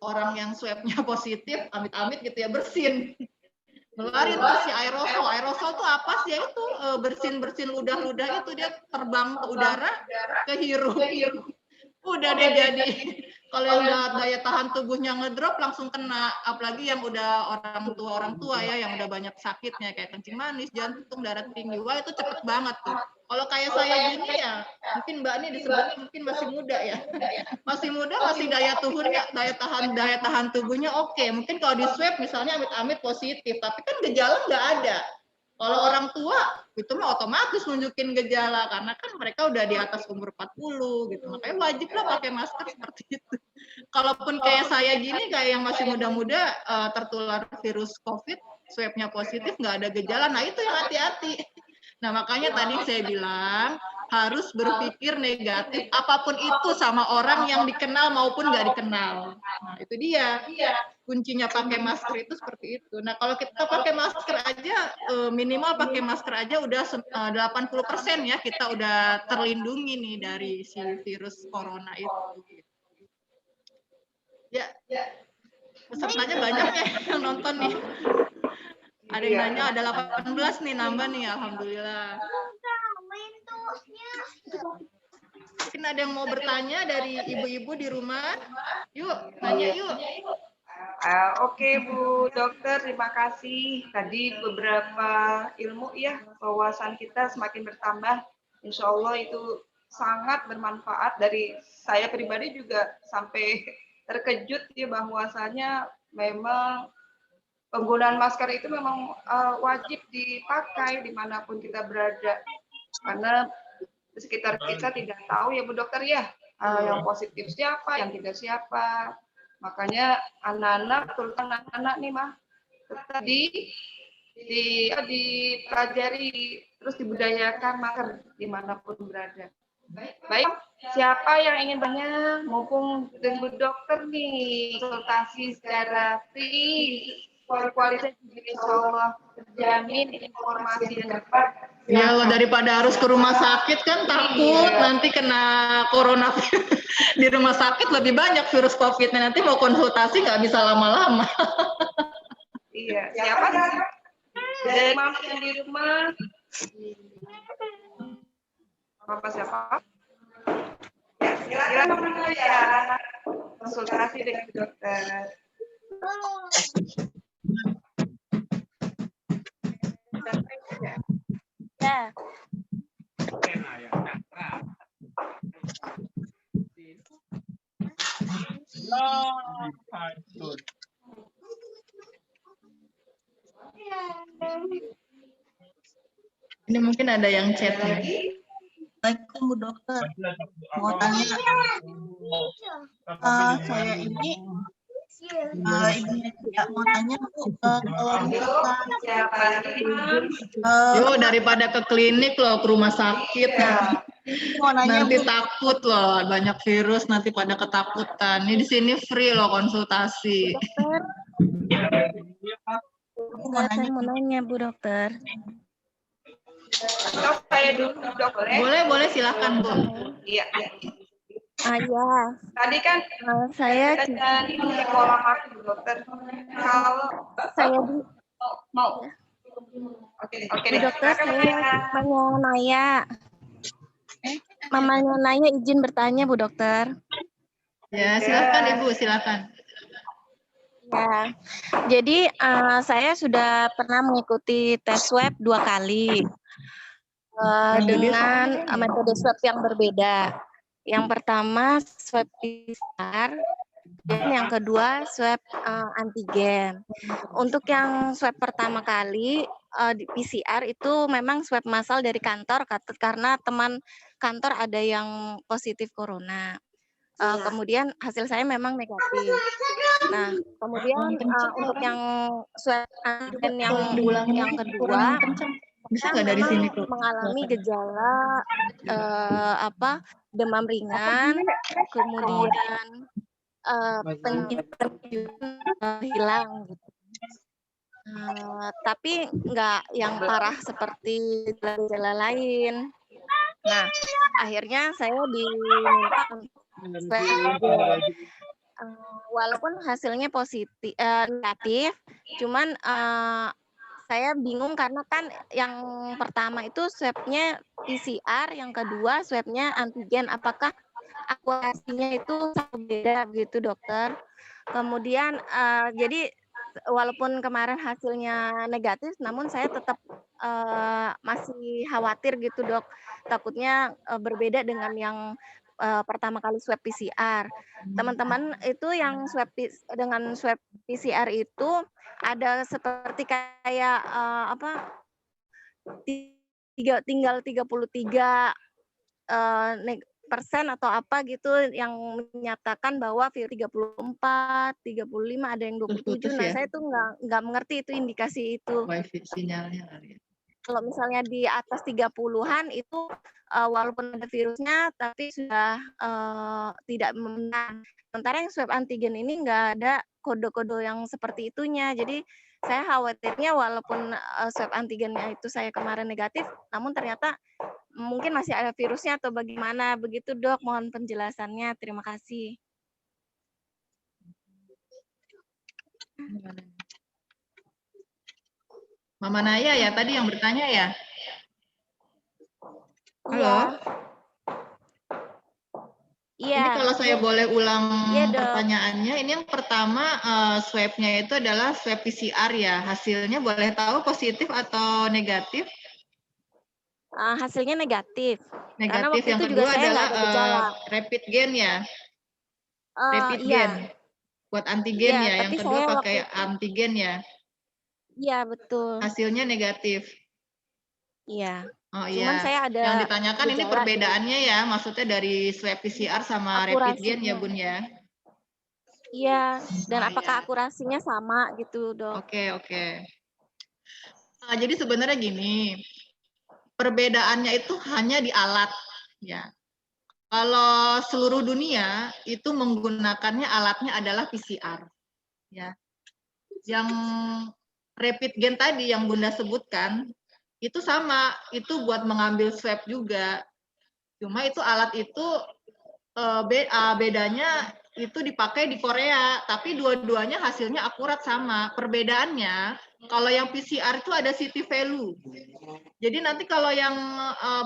S3: Orang yang swabnya positif, amit-amit gitu ya, bersin. Ngeluarin tuh si aerosol. Aerosol tuh apa sih? Ya itu bersin-bersin ludah-ludah itu dia terbang ke udara, kehirup. Udah deh jadi. Kalau yang udah daya tahan tubuhnya ngedrop langsung kena, apalagi yang udah orang tua ya, yang udah banyak sakitnya kayak kencing manis, jantung, darah tinggi, wah itu cepet banget tuh. Kalau kayak saya gini ya, mungkin Mbak ini disebutnya mungkin masih muda ya, masih muda, masih daya tahan tubuhnya oke. Mungkin kalau di swab misalnya amit-amit positif, tapi kan gejala nggak ada. Kalau orang tua itu mah otomatis nunjukin gejala karena kan mereka udah di atas umur 40 gitu. Makanya wajib lah pakai masker seperti itu. Kalaupun kayak saya gini, kayak yang masih muda-muda tertular virus COVID, swabnya positif, nggak ada gejala, nah itu yang hati-hati. Nah makanya tadi saya bilang harus berpikir negatif apapun itu sama orang yang dikenal maupun nggak dikenal. Nah itu dia. Kuncinya pakai masker itu seperti itu. Nah kalau kita pakai masker aja, minimal pakai masker aja udah 80% ya, kita udah terlindungi nih dari si virus corona itu. Ya, pesertanya banyak ya yang nonton nih. Ada yang nanya, ada 18 nih, nambah nih, alhamdulillah. Mungkin ada yang mau bertanya dari ibu-ibu di rumah? Yuk, nanya yuk.
S2: Oke Bu Dokter, terima kasih. Tadi beberapa ilmu ya, wawasan kita semakin bertambah. Insya Allah itu sangat bermanfaat. Dari saya pribadi juga sampai terkejut ya bahwasanya memang penggunaan masker itu memang wajib dipakai dimanapun kita berada. Karena di sekitar kita tidak tahu ya Bu Dokter ya, yang positif siapa, yang tidak siapa. Makanya anak-anak, terutama anak-anak nih mah, tetap dipelajari, terus dibudayakan masker dimanapun berada. Baik, siapa yang ingin banyak, mumpung dengan dokter nih, konsultasi secara free, kualitas insya Allah terjamin informasi yang dapat.
S3: Ya lo daripada harus ke rumah sakit kan takut nanti kena corona di rumah sakit lebih banyak virus COVID. Nanti mau konsultasi nggak bisa lama-lama.
S2: Iya, siapa sih? Dari mama yang di rumah. Bapak siapa? Ya, silakan ya. Konsultasi dengan dokter.
S4: Ya.
S3: Ini mungkin ada yang chat ya.
S4: Assalamualaikum Bu Dokter. Mau tanya, saya ini ibunya tidak mau tanya Bu, kalau
S3: Yo daripada ke klinik loh, ke rumah sakit
S4: mau nanya
S3: nanti
S4: Bu,
S3: takut loh, banyak virus nanti pada ketakutan. Ini di sini free loh konsultasi.
S4: saya mau nanya Bu Dokter.
S2: Saya dulu dok,
S3: Boleh silakan Bu.
S2: Iya.
S4: Ya.
S2: Tadi kan
S4: Saya
S2: ini pola makan Bu Dokter. Kalau
S4: saya
S2: mau. Oke
S4: Bu Dokter, saya mau nanya. Mamanya nanya izin bertanya Bu Dokter.
S3: Ya silakan Ibu, silakan.
S4: Ya, jadi saya sudah pernah mengikuti tes swab 2 kali dengan metode swab yang berbeda. Yang pertama swab PCR, dan yang kedua swab antigen. Untuk yang swab pertama kali di PCR itu memang swab massal dari kantor karena teman kantor ada yang positif corona. Kemudian hasil saya memang negatif. Nah, kemudian untuk yang swab antigen yang kedua,
S3: Bisa nggak dari sini tuh?
S4: mengalami gejala demam ringan, kemudian penciuman hilang gitu. Tapi nggak yang parah seperti gejala lain. Nah, akhirnya saya diminta walaupun hasilnya positif negatif, cuman saya bingung karena kan yang pertama itu swabnya PCR, yang kedua swabnya antigen. Apakah akurasinya itu beda gitu dokter? Kemudian jadi walaupun kemarin hasilnya negatif, namun saya tetap masih khawatir gitu dok. Takutnya berbeda dengan yang pertama kali swab PCR. Teman-teman itu yang dengan swab PCR itu ada seperti kayak tinggal 33% atau apa gitu yang menyatakan bahwa virus 34, 35, ada yang 27. Nah, saya tuh nggak mengerti itu indikasi itu.
S3: Wifi sinyalnya kali ya.
S4: Kalau misalnya di atas 30-an itu walaupun ada virusnya tapi sudah tidak membenarkan. Sementara yang swab antigen ini nggak ada kode-kode yang seperti itunya. Jadi saya khawatirnya walaupun swab antigennya itu saya kemarin negatif, namun ternyata mungkin masih ada virusnya atau bagaimana. Begitu dok, mohon penjelasannya. Terima kasih.
S3: Mama Naya ya tadi yang bertanya ya? Halo?
S4: Iya.
S3: Ini kalau saya boleh ulang
S4: ya,
S3: pertanyaannya, ini yang pertama swab-nya itu adalah swab PCR ya. Hasilnya boleh tahu positif atau negatif?
S4: Hasilnya negatif.
S3: Negatif. Yang kedua adalah rapid gen ya? Rapid gen. Buat antigen ya. Yang kedua pakai antigen ya?
S4: Iya, betul.
S3: Hasilnya negatif?
S4: Iya.
S3: Oh
S4: Cuman
S3: iya,
S4: saya ada
S3: yang ditanyakan ini
S4: gejala
S3: perbedaannya ya, maksudnya dari swab PCR sama rapid gen ya
S4: akurasinya.
S3: Bun ya?
S4: Iya, dan
S3: Oh
S4: apakah
S3: iya,
S4: akurasinya sama gitu, Dok?
S3: oke. Nah, jadi sebenarnya gini, perbedaannya itu hanya di alat ya. Kalau seluruh dunia itu menggunakannya alatnya adalah PCR ya. Yang rapid gen tadi yang Bunda sebutkan itu sama, itu buat mengambil swab juga. Cuma itu alat itu bedanya itu dipakai di Korea, tapi dua-duanya hasilnya akurat sama. Perbedaannya, kalau yang PCR itu ada city value. Jadi nanti kalau yang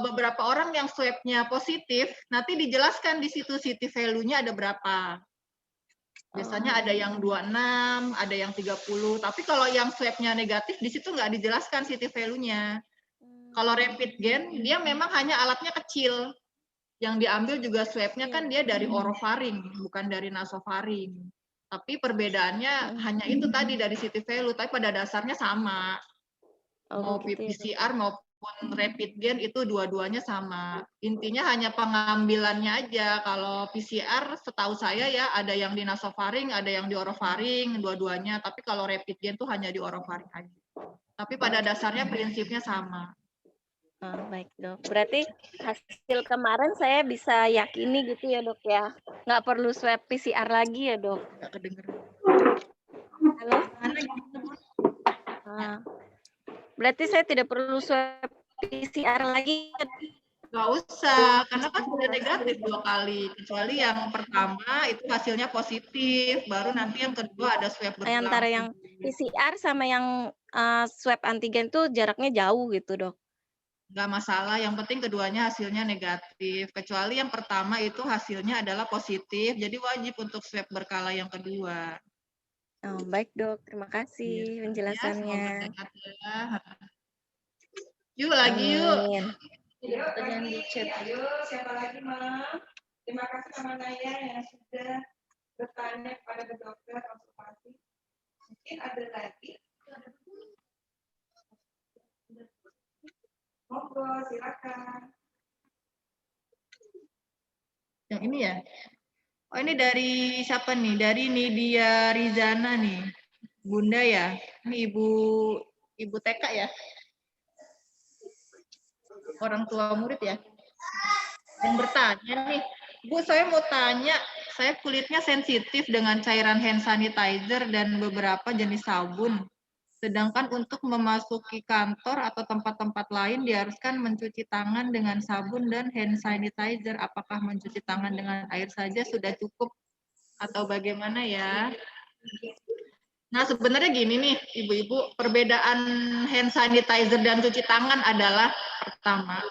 S3: beberapa orang yang swab-nya positif, nanti dijelaskan di situ city value-nya ada berapa. Biasanya ada yang 26, ada yang 30. Tapi kalau yang swab-nya negatif, di situ nggak dijelaskan city value-nya. Kalau rapid gen, dia memang hanya alatnya kecil. Yang diambil juga swab-nya kan dia dari orofaring, bukan dari nasofaring. Tapi perbedaannya hanya itu tadi dari city value, tapi pada dasarnya sama. Mau
S4: gitu ya, Dok.
S3: PCR maupun rapid gen itu dua-duanya sama. Intinya hanya pengambilannya aja. Kalau PCR setahu saya ya ada yang di nasofaring, ada yang di orofaring, dua-duanya. Tapi kalau rapid gen itu hanya di orofaring aja. Tapi pada dasarnya prinsipnya sama.
S4: Oh, baik, Dok. Berarti hasil kemarin saya bisa yakini gitu ya, Dok ya. Nggak perlu swab PCR lagi ya, Dok.
S3: Nggak kedengeran.
S4: Halo? Berarti saya tidak perlu swab PCR lagi.
S3: Nggak usah, karena kan sudah negatif 2 kali. Kecuali yang pertama itu hasilnya positif, baru nanti yang kedua ada swab berlanjut.
S4: Antara yang PCR sama yang swab antigen tuh jaraknya jauh gitu, Dok.
S3: Nggak masalah, yang penting keduanya hasilnya negatif. Kecuali yang pertama itu hasilnya adalah positif, jadi wajib untuk swab berkala yang kedua.
S4: Oh, baik, Dok. Terima kasih penjelasannya.
S3: Ya, semoga sehat ya. Yuk lagi yuk.
S4: Amin.
S2: Pertanyaan di chat. Ayo, siapa lagi, Ma? Terima kasih sama Naya yang sudah bertanya kepada dokter konsultasi. Mungkin ada lagi. Monggo, silakan.
S3: Yang ini ya. Oh, ini dari siapa nih? Dari Nidia Rizana nih. Bunda ya. Ini ibu TK ya. Orang tua murid ya. Yang bertanya nih, Bu, saya mau tanya, saya kulitnya sensitif dengan cairan hand sanitizer dan beberapa jenis sabun. Sedangkan untuk memasuki kantor atau tempat-tempat lain diharuskan mencuci tangan dengan sabun dan hand sanitizer. Apakah mencuci tangan dengan air saja sudah cukup atau bagaimana ya? Nah, sebenarnya gini nih, ibu-ibu, perbedaan hand sanitizer dan cuci tangan adalah pertama,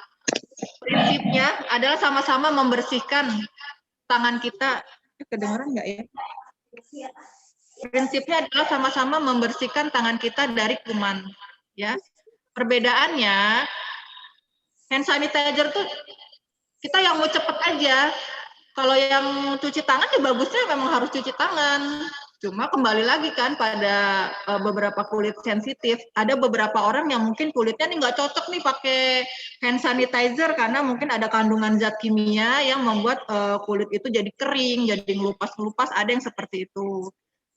S3: prinsipnya adalah sama-sama membersihkan tangan kita. Kedengeran nggak ya? Prinsipnya adalah sama-sama membersihkan tangan kita dari kuman. Ya, perbedaannya hand sanitizer tuh kita yang mau cepet aja. Kalau yang cuci tangan ya bagusnya memang harus cuci tangan. Cuma kembali lagi kan pada beberapa kulit sensitif. Ada beberapa orang yang mungkin kulitnya nih nggak cocok nih pakai hand sanitizer karena mungkin ada kandungan zat kimia yang membuat kulit itu jadi kering, jadi ngelupas-ngelupas. Ada yang seperti itu.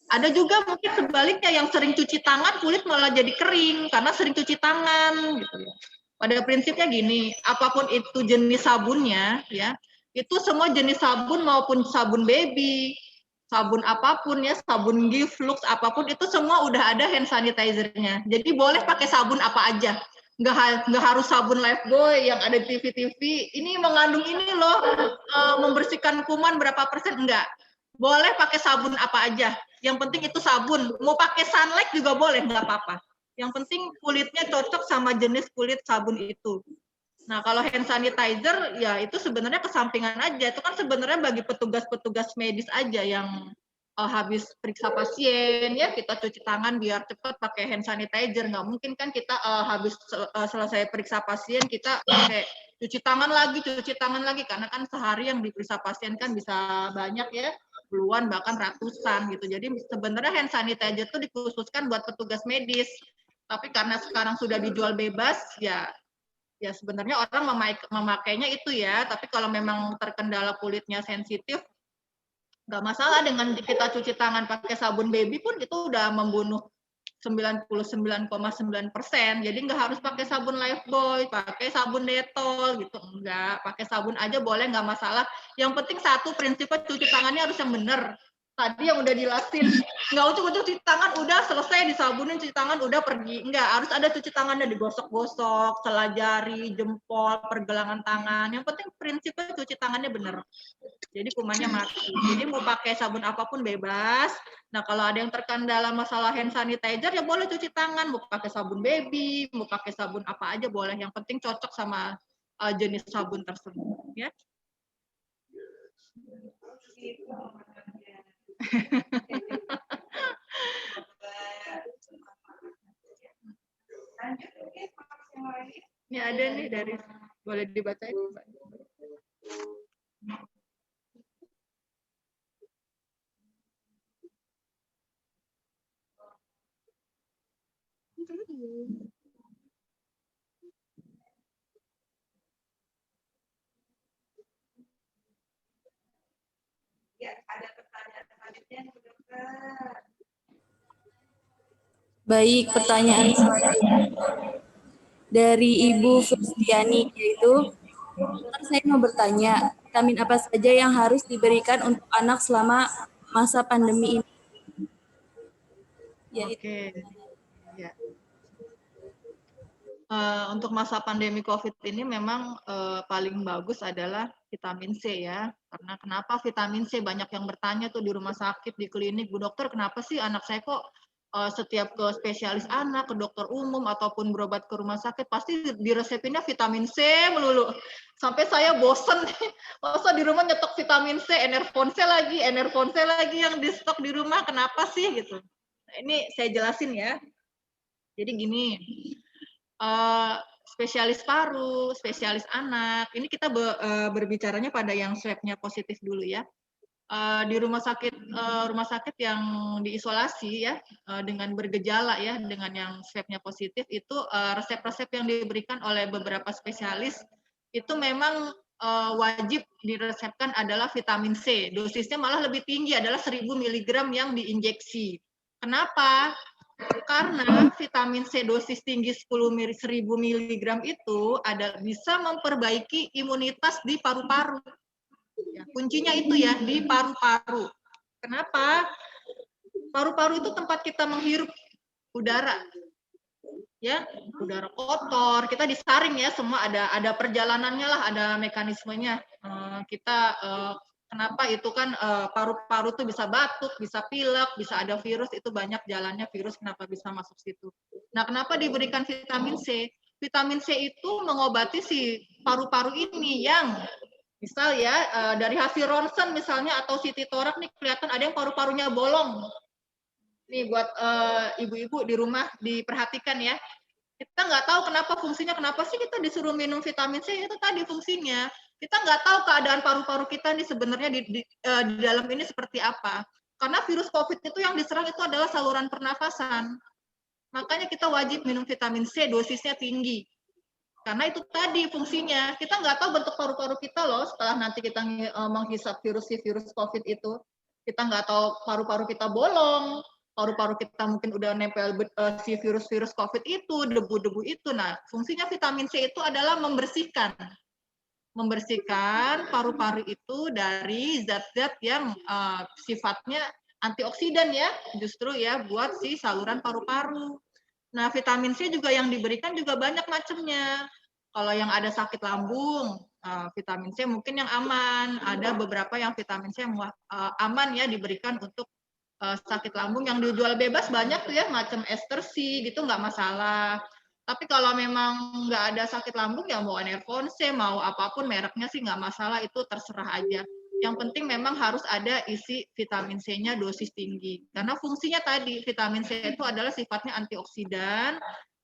S3: Ada juga mungkin sebaliknya yang sering cuci tangan kulit malah jadi kering karena sering cuci tangan gitu ya. Pada prinsipnya gini, apapun itu jenis sabunnya ya, itu semua jenis sabun maupun sabun baby, sabun apapun ya, sabun Giv, Lux, apapun itu semua udah ada hand sanitizer-nya. Jadi boleh pakai sabun apa aja. Nggak harus sabun Lifebuoy yang ada di TV-TV. Ini mengandung ini loh, membersihkan kuman berapa persen. Enggak. Boleh pakai sabun apa aja. Yang penting itu sabun. Mau pakai Sunlight juga boleh, nggak apa-apa. Yang penting kulitnya cocok sama jenis kulit sabun itu. Nah, kalau hand sanitizer ya itu sebenarnya kesampingan aja. Itu kan sebenarnya bagi petugas-petugas medis aja yang habis periksa pasien ya kita cuci tangan biar cepat pakai hand sanitizer. Nggak mungkin kan kita habis selesai periksa pasien kita pakai cuci tangan lagi karena kan sehari yang diperiksa pasien kan bisa banyak ya, puluhan bahkan ratusan gitu. Jadi sebenarnya hand sanitizer itu dikhususkan buat petugas medis. Tapi karena sekarang sudah dijual bebas ya Ya sebenarnya orang memakainya itu ya, tapi kalau memang terkendala kulitnya sensitif, nggak masalah dengan kita cuci tangan pakai sabun baby pun itu udah membunuh 99,9%. Jadi nggak harus pakai sabun Lifebuoy, pakai sabun Dettol gitu, enggak. Pakai sabun aja boleh, nggak masalah. Yang penting satu prinsipnya cuci tangannya harus yang benar. Tadi yang udah jelasin, nggak ucuk-ucuk cuci tangan udah selesai, disabunin cuci tangan udah pergi. Enggak, harus ada cuci tangannya, digosok-gosok, celah jari, jempol, pergelangan tangan. Yang penting prinsipnya cuci tangannya benar. Jadi kumannya mati. Jadi mau pakai sabun apapun bebas. Nah kalau ada yang terkendala masalah hand sanitizer ya boleh cuci tangan. Mau pakai sabun baby, mau pakai sabun apa aja boleh. Yang penting cocok sama jenis sabun tersebut. Ya. Ini ada nih dari, boleh dibacain Mbak.
S2: Ya, ada pertanyaan selanjutnya, Dokter.
S5: Baik, pertanyaan selanjutnya dari Ibu Firstiani, yaitu, Dokter, saya mau bertanya, vitamin apa saja yang harus diberikan untuk anak selama masa pandemi ini?
S3: Oke. Ya. Untuk masa pandemi COVID ini memang paling bagus adalah vitamin C ya. Karena kenapa vitamin C? Banyak yang bertanya tuh di rumah sakit, di klinik, Bu Dokter, kenapa sih anak saya kok setiap ke spesialis anak, ke dokter umum, ataupun berobat ke rumah sakit, pasti diresepinnya vitamin C melulu. Sampai saya bosen, masa di rumah nyetok vitamin C, Enervon C lagi yang di stok di rumah, kenapa sih gitu. Nah, ini saya jelasin ya. Jadi gini, spesialis paru, spesialis anak. Ini kita berbicaranya pada yang swab-nya positif dulu ya. Di rumah sakit yang diisolasi ya, dengan bergejala ya, dengan yang swab-nya positif itu resep-resep yang diberikan oleh beberapa spesialis itu memang wajib diresepkan adalah vitamin C. Dosisnya malah lebih tinggi, adalah 1000 mg yang diinjeksi. Kenapa? Karena vitamin C dosis tinggi 1000 mg itu bisa memperbaiki imunitas di paru-paru. Ya, kuncinya itu ya, di paru-paru. Kenapa? Paru-paru itu tempat kita menghirup udara. Ya, udara kotor, kita disaring ya, semua ada perjalanannya lah, ada mekanismenya. Kenapa itu kan paru-paru tuh bisa batuk, bisa pilek, bisa ada virus, itu banyak jalannya virus kenapa bisa masuk situ. Nah, kenapa diberikan vitamin C? Vitamin C itu mengobati si paru-paru ini yang misal ya dari hasil ronsen misalnya atau CT torak nih kelihatan ada yang paru-parunya bolong. Nih buat ibu-ibu di rumah diperhatikan ya. Kita nggak tahu kenapa fungsinya, kenapa sih kita disuruh minum vitamin C, itu tadi fungsinya. Kita nggak tahu keadaan paru-paru kita nih sebenarnya di dalam ini seperti apa. Karena virus COVID itu yang diserang itu adalah saluran pernafasan. Makanya kita wajib minum vitamin C, dosisnya tinggi. Karena itu tadi fungsinya. Kita nggak tahu bentuk paru-paru kita loh setelah nanti kita menghisap virus COVID itu. Kita nggak tahu paru-paru kita bolong, paru-paru kita mungkin udah nempel si virus-virus COVID itu, debu-debu itu. Nah, fungsinya vitamin C itu adalah membersihkan paru-paru itu dari zat-zat yang sifatnya antioksidan ya, justru ya buat si saluran paru-paru. Nah, vitamin C juga yang diberikan juga banyak macamnya. Kalau yang ada sakit lambung, vitamin C mungkin yang aman. Ada beberapa yang vitamin C yang aman ya diberikan untuk sakit lambung yang dijual bebas banyak tuh ya, macam ester C gitu nggak masalah. Tapi kalau memang nggak ada sakit lambung ya mau Enervon C, mau apapun mereknya sih nggak masalah, itu terserah aja. Yang penting memang harus ada isi vitamin C-nya dosis tinggi. Karena fungsinya tadi, vitamin C itu adalah sifatnya antioksidan,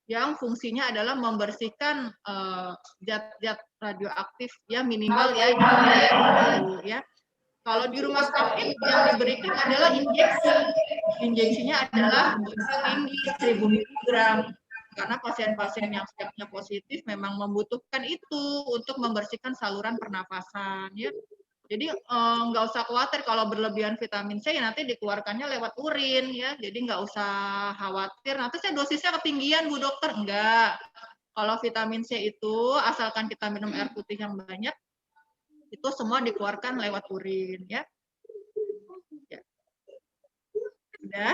S3: yang fungsinya adalah membersihkan zat-zat radioaktif ya minimal ya. Kalau di rumah sakit yang diberikan adalah injeksi. Injeksinya adalah tinggi 1000 mg. karena pasien-pasien yang swabnya positif memang membutuhkan itu untuk membersihkan saluran pernafasan ya. Jadi nggak usah khawatir kalau berlebihan vitamin C ya nanti dikeluarkannya lewat urin ya. Jadi nggak usah khawatir. Nanti saya dosisnya ketinggian Bu Dokter. Enggak. Kalau vitamin C itu asalkan kita minum air putih yang banyak, itu semua dikeluarkan lewat urin ya. Ya. Udah.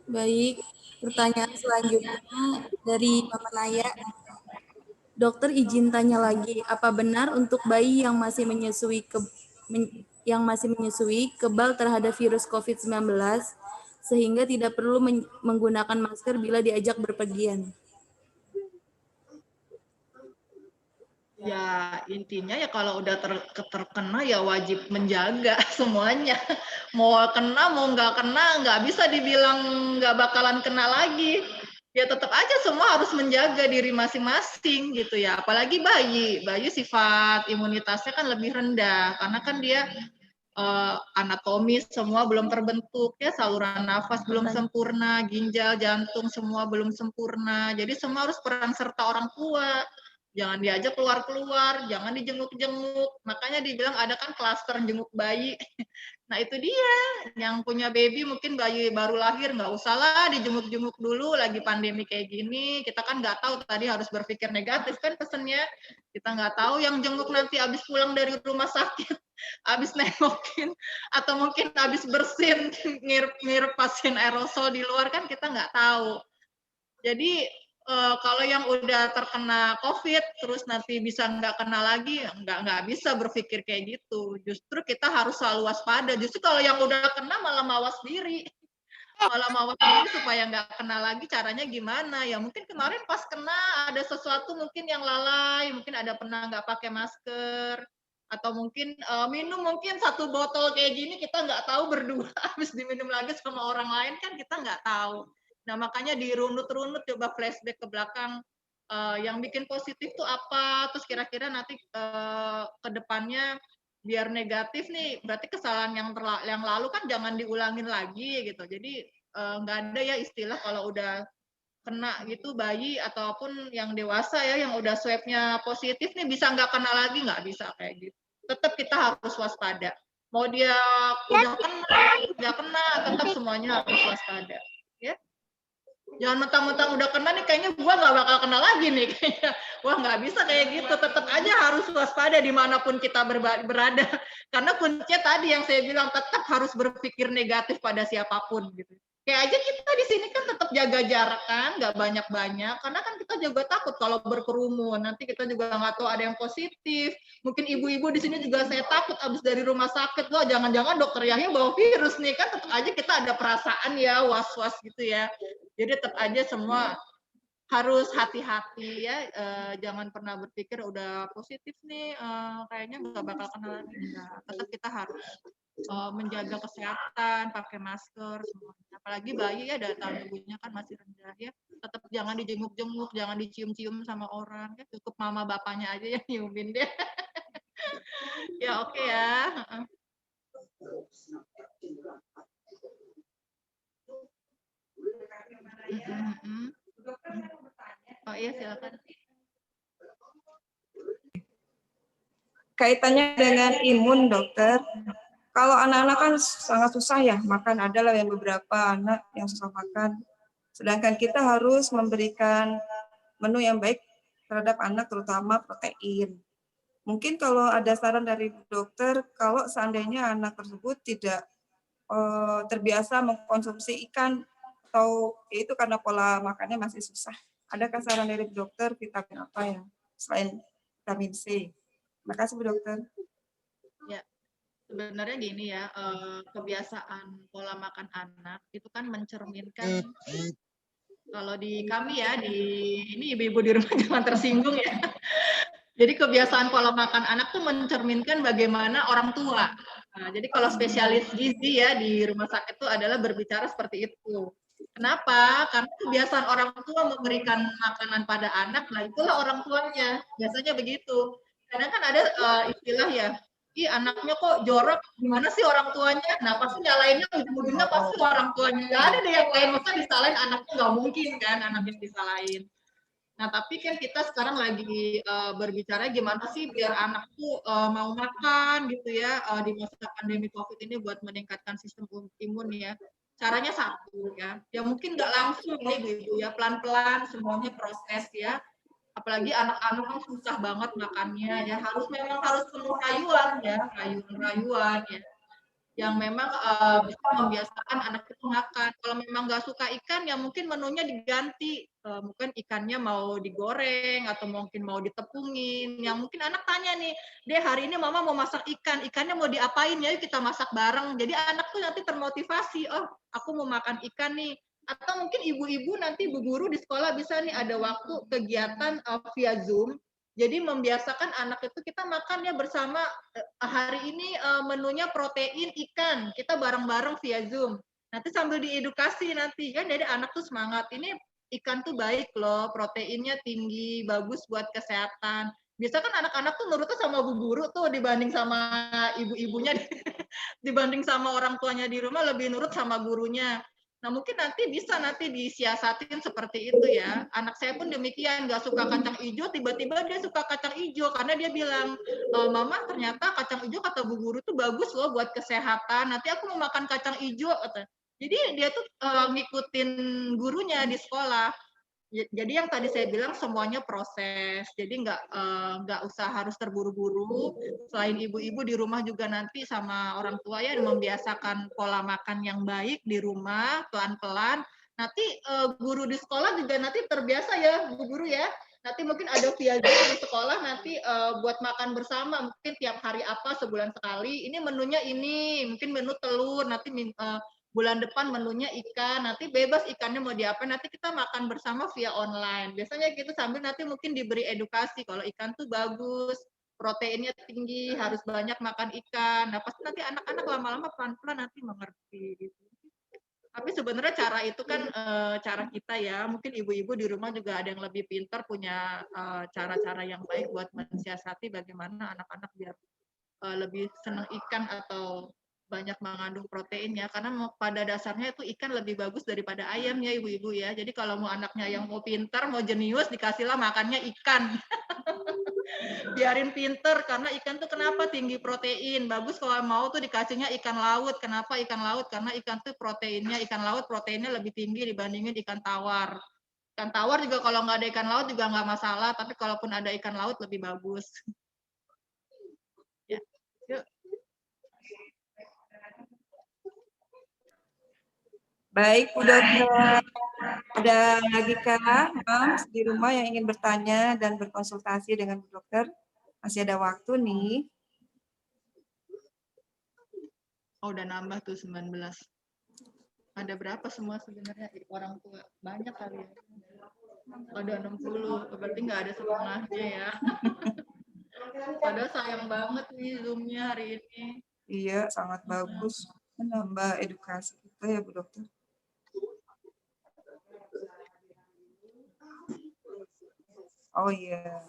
S5: Baik, pertanyaan selanjutnya dari Mama Naya. Dokter izin tanya lagi, apa benar untuk bayi yang masih menyusui kebal terhadap virus COVID-19 sehingga tidak perlu menggunakan masker bila diajak berpergian?
S3: Ya intinya ya kalau udah terkena ya wajib menjaga semuanya. Mau kena mau nggak bisa dibilang nggak bakalan kena lagi. Ya tetap aja semua harus menjaga diri masing-masing gitu ya. Apalagi bayi sifat imunitasnya kan lebih rendah karena kan dia anatomis semua belum terbentuk ya, saluran nafas belum sempurna, ginjal, jantung semua belum sempurna. Jadi semua harus peran serta orang tua. Jangan diajak keluar-keluar, jangan dijenguk-jenguk. Makanya dibilang ada kan klaster jenguk bayi. Nah itu dia, yang punya baby mungkin bayi baru lahir, nggak usah lah dijenguk-jenguk dulu, lagi pandemi kayak gini. Kita kan nggak tahu, tadi harus berpikir negatif kan pesennya. Kita nggak tahu yang jenguk nanti habis pulang dari rumah sakit, habis nengokin, atau mungkin habis bersin, ngirip pasien aerosol di luar kan kita nggak tahu. Jadi kalau yang udah terkena COVID terus nanti bisa nggak kena lagi, nggak bisa berpikir kayak gitu. Justru kita harus selalu waspada. Justru kalau yang udah kena malah mawas diri. Malah mawas diri supaya nggak kena lagi, caranya gimana? Ya mungkin kemarin pas kena ada sesuatu mungkin yang lalai, mungkin ada pernah nggak pakai masker, atau mungkin minum mungkin 1 botol kayak gini kita nggak tahu berdua habis diminum lagi sama orang lain kan kita nggak tahu. Nah makanya dirunut-runut coba flashback ke belakang yang bikin positif tuh apa, terus kira-kira nanti ke depannya biar negatif nih berarti kesalahan yang lalu kan jangan diulangin lagi gitu. Jadi nggak ada ya istilah kalau udah kena gitu bayi ataupun yang dewasa ya yang udah swabnya positif nih bisa nggak kena lagi, nggak bisa kayak gitu. Tetap kita harus waspada. Mau dia udah kena, nggak kena, tetap semuanya harus waspada. Ya. Jangan mentang-mentang udah kena nih kayaknya gua nggak bakal kena lagi nih kayaknya. Wah nggak bisa kayak gitu. Tetap aja harus waspada dimanapun kita berada. Karena kuncinya tadi yang saya bilang tetap harus berpikir negatif pada siapapun gitu. Kayak aja kita di sini kan tetap jaga jarak kan, nggak banyak-banyak. Karena kan kita juga takut kalau berkerumun. Nanti kita juga nggak tahu ada yang positif. Mungkin ibu-ibu di sini juga saya takut abis dari rumah sakit. Loh jangan-jangan dokter Yahya bawa virus nih. Kan tetap aja kita ada perasaan ya, was-was gitu ya. Jadi tetap aja semua harus hati-hati ya, jangan pernah berpikir udah positif nih, kayaknya nggak bakal kena lagi. Nah, tetap kita harus menjaga kesehatan, pakai masker semuanya. Apalagi bayi ya data tubuhnya kan masih rendah ya. Tetap jangan dijenguk-jenguk, jangan dicium-cium sama orang. Ya, cukup mama bapaknya aja yang nyiumin deh. Ya oke ya. Oh iya silakan.
S2: Kaitannya dengan imun, dokter. Kalau anak-anak kan sangat susah ya makan, adalah yang beberapa anak yang susah makan. Sedangkan kita harus memberikan menu yang baik terhadap anak, terutama protein. Mungkin kalau ada saran dari dokter, kalau seandainya anak tersebut tidak terbiasa mengkonsumsi ikan atau itu karena pola makannya masih susah. Adakah saran dari dokter vitamin apa ya selain vitamin C? Terima kasih Bu Dokter.
S3: Ya, sebenarnya gini ya, kebiasaan pola makan anak itu kan mencerminkan kalau di kami ya, ini ibu-ibu di rumah jangan tersinggung ya. Jadi kebiasaan pola makan anak tuh mencerminkan bagaimana orang tua. Nah, jadi kalau spesialis gizi ya di rumah sakit itu adalah berbicara seperti itu. Kenapa? Karena kebiasaan orang tua memberikan makanan pada anak, nah itulah orang tuanya. Biasanya begitu. Kadang kan ada istilah ya, ih anaknya kok jorok, gimana sih orang tuanya? Nah pasti nyalainnya ujung-ujungnya pasti orang tuanya. Nggak ada deh yang lain, masa disalahin anaknya, nggak mungkin kan anaknya disalahin. Nah tapi kan kita sekarang lagi berbicara gimana sih biar anak tuh mau makan gitu ya di masa pandemi COVID ini buat meningkatkan sistem imun ya. Caranya satu ya mungkin nggak langsung nih gitu ya, pelan-pelan semuanya proses ya. Apalagi anak-anak kan susah banget makannya ya, memang harus penuh rayuan ya, rayuan ya, yang memang bisa membiasakan anak itu makan. Kalau memang nggak suka ikan ya mungkin menunya diganti, mungkin ikannya mau digoreng atau mungkin mau ditepungin. Yang mungkin anak tanya nih, deh hari ini mama mau masak ikan, ikannya mau diapain ya, yuk kita masak bareng. Jadi anak tuh nanti termotivasi, oh aku mau makan ikan nih. Atau mungkin ibu-ibu nanti bu guru di sekolah bisa nih ada waktu kegiatan via Zoom. Jadi membiasakan anak itu kita makan ya bersama, hari ini menunya protein ikan, kita bareng-bareng via Zoom. Nanti sambil diedukasi nanti kan, jadi anak tuh semangat, ini ikan tuh baik loh, proteinnya tinggi, bagus buat kesehatan. Biasa kan anak-anak tuh nurutnya sama bu guru tuh dibanding sama ibu-ibunya, dibanding sama orang tuanya di rumah lebih nurut sama gurunya. Nah mungkin nanti bisa disiasatin seperti itu ya. Anak saya pun demikian, nggak suka kacang hijau, tiba-tiba dia suka kacang hijau karena dia bilang, mama ternyata kacang hijau kata bu guru tuh bagus loh buat kesehatan. Nanti aku mau makan kacang hijau kata. Jadi dia tuh ngikutin gurunya di sekolah. Jadi yang tadi saya bilang semuanya proses, jadi nggak usah harus terburu-buru. Selain ibu-ibu di rumah juga nanti sama orang tua ya membiasakan pola makan yang baik di rumah pelan-pelan. Nanti guru di sekolah juga nanti terbiasa ya bu guru ya. Nanti mungkin ada via Zoom di sekolah nanti buat makan bersama, mungkin tiap hari apa sebulan sekali. Ini menunya ini, mungkin menu telur, nanti bulan depan menunya ikan, nanti bebas ikannya mau diapain, nanti kita makan bersama via online. Biasanya gitu sambil nanti mungkin diberi edukasi, kalau ikan tuh bagus, proteinnya tinggi, harus banyak makan ikan. Nah pasti nanti anak-anak lama-lama pelan-pelan nanti mengerti gitu. Tapi sebenarnya cara itu kan cara kita ya, mungkin ibu-ibu di rumah juga ada yang lebih pintar, punya cara-cara yang baik buat mensiasati bagaimana anak-anak biar lebih senang ikan atau banyak mengandung proteinnya, karena pada dasarnya itu ikan lebih bagus daripada ayam ya ibu-ibu ya. Jadi kalau mau anaknya yang mau pintar, mau jenius, dikasihlah makannya ikan. Biarin pinter, karena ikan tuh kenapa tinggi protein. Bagus kalau mau tuh dikasihnya ikan laut. Kenapa ikan laut? Karena ikan tuh proteinnya, ikan laut proteinnya lebih tinggi dibandingin ikan tawar. Ikan tawar juga kalau nggak ada ikan laut juga nggak masalah, tapi kalaupun ada ikan laut lebih bagus. Ya. Yuk.
S2: Baik, Bu Dokter. Ada lagi kah, Mams, di rumah yang ingin bertanya dan berkonsultasi dengan Bu Dokter? Masih ada waktu nih.
S3: Oh, udah nambah tuh 19. Ada berapa semua sebenarnya orang tua? Banyak kali ya. Ada 60, berarti nggak ada setengahnya ya. Padahal sayang banget nih Zoom-nya hari ini.
S2: Iya, sangat bagus. Menambah edukasi kita ya, Bu Dokter. Oh iya.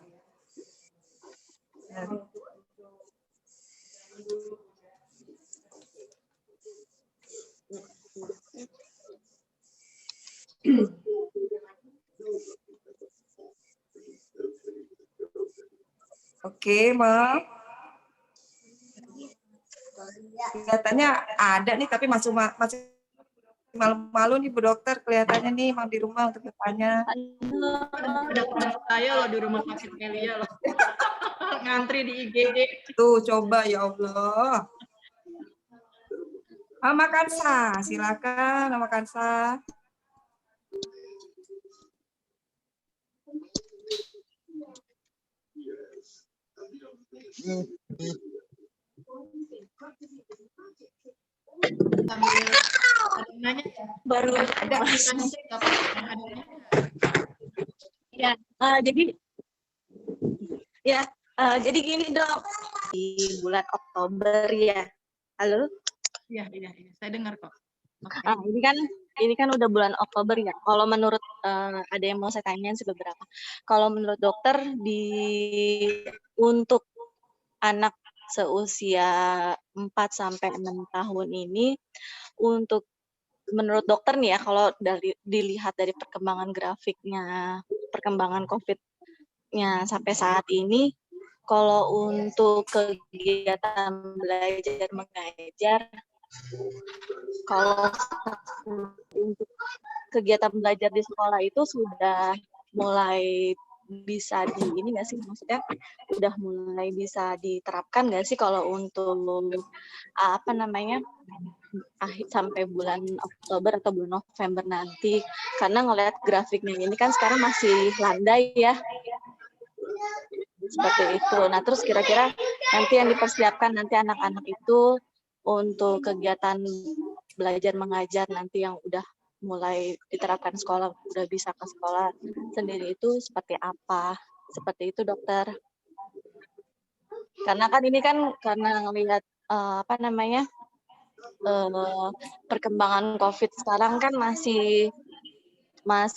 S2: Oke, Ma. Kelihatannya ada nih, tapi masih malu-malu nih Bu Dokter, kelihatannya nih mau di rumah untuk bertanya.
S3: Ada teman saya loh di rumah sakit Melia loh. Ngantri di IGD.
S2: Tuh, coba ya Allah. Mama Kansa, silakan Mama Kansa.
S5: Baru
S3: ada
S5: ya, jadi gini Dok, di bulan Oktober ya. Halo?
S3: Iya, saya dengar kok.
S5: Okay. Ini kan udah bulan Oktober ya. Kalau menurut ada yang mau saya tanyain beberapa. Kalau menurut dokter untuk anak
S6: seusia 4 sampai 6 tahun ini, untuk menurut dokter nih ya, kalau dilihat dari perkembangan grafiknya, perkembangan COVID-nya sampai saat ini, kalau untuk kegiatan belajar mengajar, kalau untuk kegiatan belajar di sekolah itu sudah mulai bisa ini nggak sih, maksudnya udah mulai bisa diterapkan nggak sih kalau untuk apa namanya sampai bulan Oktober atau bulan November nanti, karena ngelihat grafiknya ini kan sekarang masih landai ya, seperti itu. Nah terus kira-kira nanti yang dipersiapkan nanti anak-anak itu untuk kegiatan belajar mengajar nanti yang udah mulai diterapkan sekolah, udah bisa ke sekolah sendiri itu seperti apa? Seperti itu dokter. Karena kan ini kan karena ngelihat apa namanya perkembangan COVID sekarang kan masih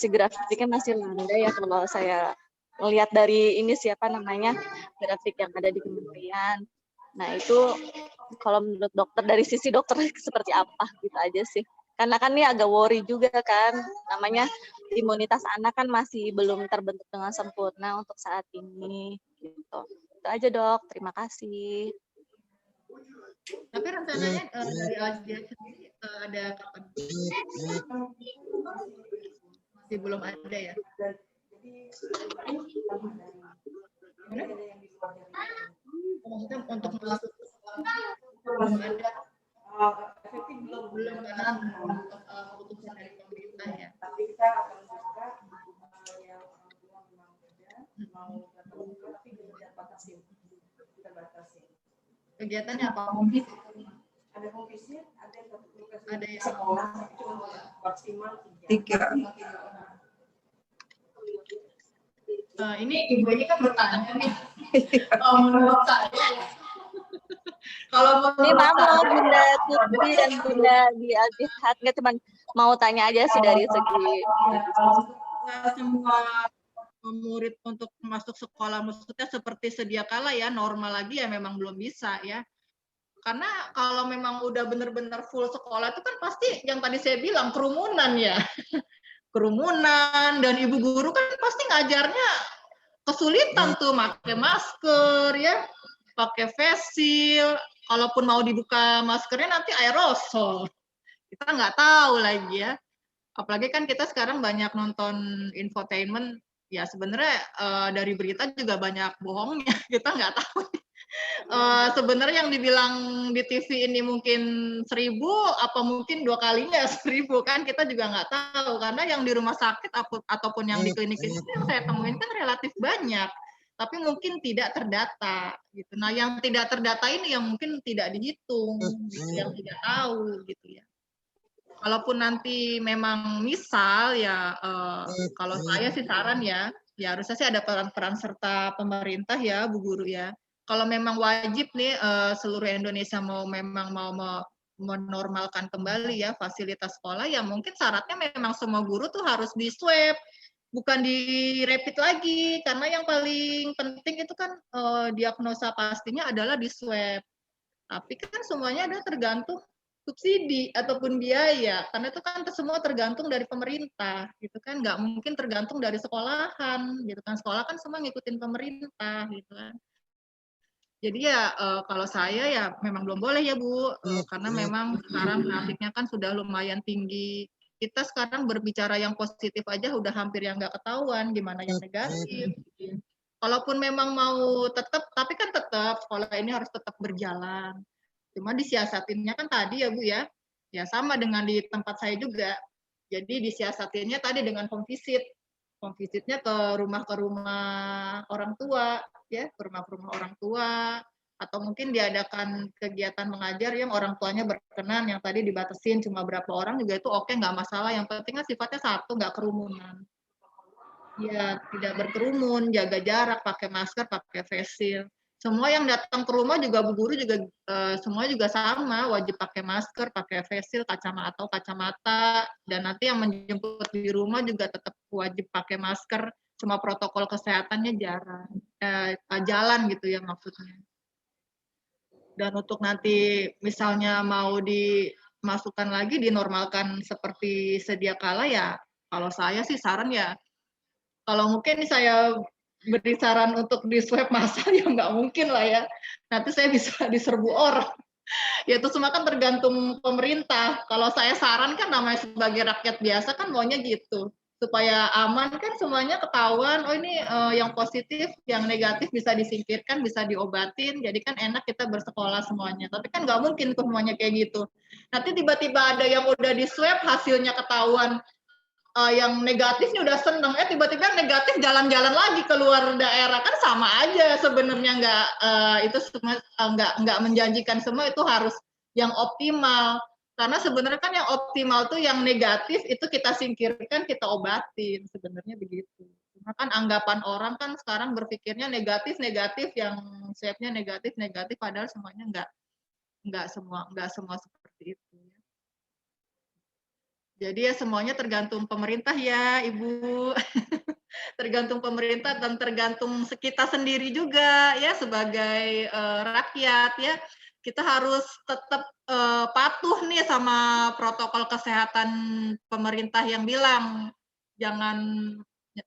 S6: grafiknya masih landai ya, kalau saya lihat dari ini siapa namanya grafik yang ada di kementerian. Nah itu kalau menurut dokter, dari sisi dokter seperti apa gitu aja sih. Karena kan ini agak worry juga kan, namanya imunitas anak kan masih belum terbentuk dengan sempurna untuk saat ini gitu. Itu aja dok, terima kasih.
S3: Tapi rencananya dari Asia sendiri ada kapan? Masih belum ada ya? Maksudnya untuk masuk belum ada, belum karena untuk keputusan dari pemerintah ya. Tapi kita akan buka yang orang tua memang kerja mau datang buka, tapi kita batasi. Kegiatannya apa? Ada kompisnya, ada yang sekolah, cuma maksimal 3. Ini ibu ini kan bertanya nih. Menurut saya, kalau
S6: ini mama Bunda Tutsi dan Bunda di Al-Jihad nggak cuma mau tanya aja sih dari segi
S3: semua murid untuk masuk sekolah, maksudnya seperti sedia kala ya, normal lagi ya memang belum bisa ya. Karena kalau memang udah benar-benar full sekolah itu kan pasti yang tadi saya bilang kerumunan ya. Kerumunan, dan ibu guru kan pasti ngajarnya kesulitan tuh pakai masker ya, pakai face shield. Kalaupun mau dibuka maskernya nanti aerosol. Kita nggak tahu lagi ya. Apalagi kan kita sekarang banyak nonton infotainment, ya sebenarnya dari berita juga banyak bohongnya, kita nggak tahu. Sebenarnya yang dibilang di TV ini mungkin 1.000, apa mungkin 2 kalinya 1.000 kan, kita juga nggak tahu, karena yang di rumah sakit ataupun yang di klinik ini yang saya temuin kan relatif banyak, tapi mungkin tidak terdata gitu. Nah yang tidak terdata ini yang mungkin tidak dihitung, yang tidak tahu gitu ya. Kalaupun nanti memang misal ya, kalau saya sih saran ya harusnya sih ada peran serta pemerintah ya, Bu Guru ya. Kalau memang wajib nih seluruh Indonesia mau menormalkan kembali ya fasilitas sekolah, ya mungkin syaratnya memang semua guru tuh harus di swab, bukan di rapid lagi, karena yang paling penting itu kan diagnosa pastinya adalah di swab. Tapi kan semuanya ada tergantung subsidi ataupun biaya, karena itu kan semua tergantung dari pemerintah gitu kan, nggak mungkin tergantung dari sekolahan gitu kan, sekolah kan semua ngikutin pemerintah gitu kan. Jadi ya kalau saya ya memang belum boleh ya Bu, karena memang sekarang grafiknya kan sudah lumayan tinggi. Kita sekarang berbicara yang positif aja udah hampir yang nggak ketahuan, gimana yang negatif. Kalaupun memang mau tetap, tapi kan tetap sekolah ini harus tetap berjalan. Cuma disiasatinnya kan tadi ya Bu ya sama dengan di tempat saya juga. Jadi disiasatinnya tadi dengan home visit. Home visitnya ke rumah orang tua, ya, ke rumah orang tua, atau mungkin diadakan kegiatan mengajar yang orang tuanya berkenan, yang tadi dibatasin cuma berapa orang juga itu oke, nggak masalah. Yang penting kan sifatnya satu, nggak kerumunan. Ya, tidak berkerumun, jaga jarak, pakai masker, pakai face shield. Semua yang datang ke rumah juga Bu Guru juga semua juga sama, wajib pakai masker, pakai face shield, kacamata, dan nanti yang menjemput di rumah juga tetap wajib pakai masker, cuma protokol kesehatannya jalan gitu ya maksudnya. Dan untuk nanti misalnya mau dimasukkan lagi, dinormalkan seperti sedia kala ya, kalau saya sih saran ya, kalau mungkin saya beri saran untuk di swab massal ya nggak mungkin lah ya. Nanti saya bisa diserbu orang. Ya itu semua kan tergantung pemerintah. Kalau saya saran kan namanya sebagai rakyat biasa kan maunya gitu. Supaya aman kan semuanya ketahuan, oh ini yang positif, yang negatif bisa disingkirkan, bisa diobatin, jadi kan enak kita bersekolah semuanya. Tapi kan nggak mungkin tuh semuanya kayak gitu. Nanti tiba-tiba ada yang udah di swab, hasilnya ketahuan yang negatifnya udah seneng, tiba-tiba negatif jalan-jalan lagi keluar daerah, kan sama aja sebenarnya, itu semua nggak menjanjikan. Semua itu harus yang optimal, karena sebenarnya kan yang optimal tuh yang negatif itu kita singkirkan, kita obatin, sebenarnya begitu. Cuma kan anggapan orang kan sekarang berpikirnya negatif, yang swab-nya negatif, padahal semuanya nggak semua seperti itu. Jadi ya semuanya tergantung pemerintah ya, Ibu. Tergantung pemerintah dan tergantung kita sendiri juga ya sebagai rakyat ya. Kita harus tetap patuh nih sama protokol kesehatan pemerintah yang bilang jangan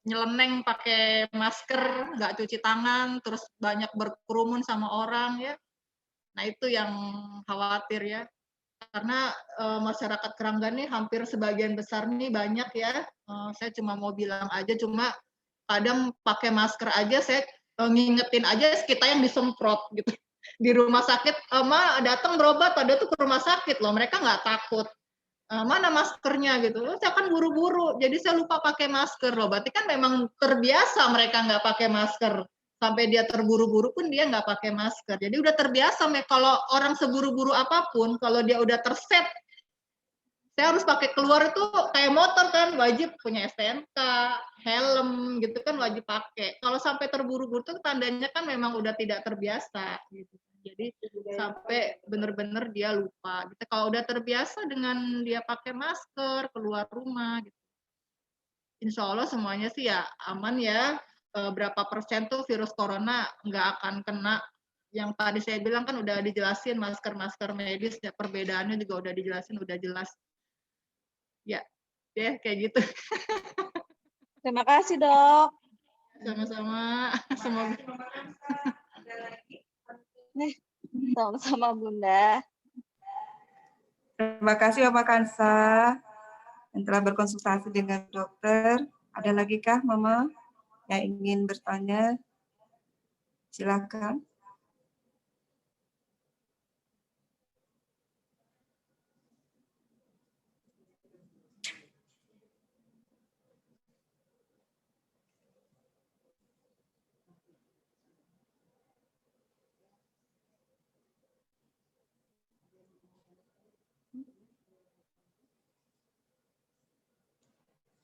S3: nyeleneng pakai masker, nggak cuci tangan, terus banyak berkerumun sama orang ya. Nah itu yang khawatir ya. Karena masyarakat Keranggan nih hampir sebagian besar nih banyak ya. Saya cuma mau bilang aja, cuma kadang pakai masker aja saya ngingetin aja kita yang disemprot gitu. Di rumah sakit, Ma datang berobat, pada tuh ke rumah sakit loh, mereka nggak takut. Mana maskernya gitu, saya kan buru-buru, jadi saya lupa pakai masker loh. Berarti kan memang terbiasa mereka nggak pakai masker. Sampai dia terburu-buru pun dia nggak pakai masker. Jadi udah terbiasa, kalau orang seburu-buru apapun, kalau dia udah terset, saya harus pakai keluar itu kayak motor kan, wajib punya STNK, helm gitu kan wajib pakai. Kalau sampai terburu-buru itu tandanya kan memang udah tidak terbiasa gitu. Jadi sampai benar-benar dia lupa. Gitu. Kalau udah terbiasa dengan dia pakai masker keluar rumah, gitu. Insya Allah semuanya sih ya aman ya. Berapa persen tuh virus corona nggak akan kena. Yang tadi saya bilang kan udah dijelasin masker-masker medis, ya perbedaannya juga udah dijelasin, udah jelas. Ya, deh kayak gitu.
S6: Terima kasih, Dok.
S3: Sama-sama. Semoga.
S6: Nih, sama-sama Bunda.
S2: Terima kasih Bapak Kansa yang telah berkonsultasi dengan dokter. Ada lagi kah Mama yang ingin bertanya? Silakan.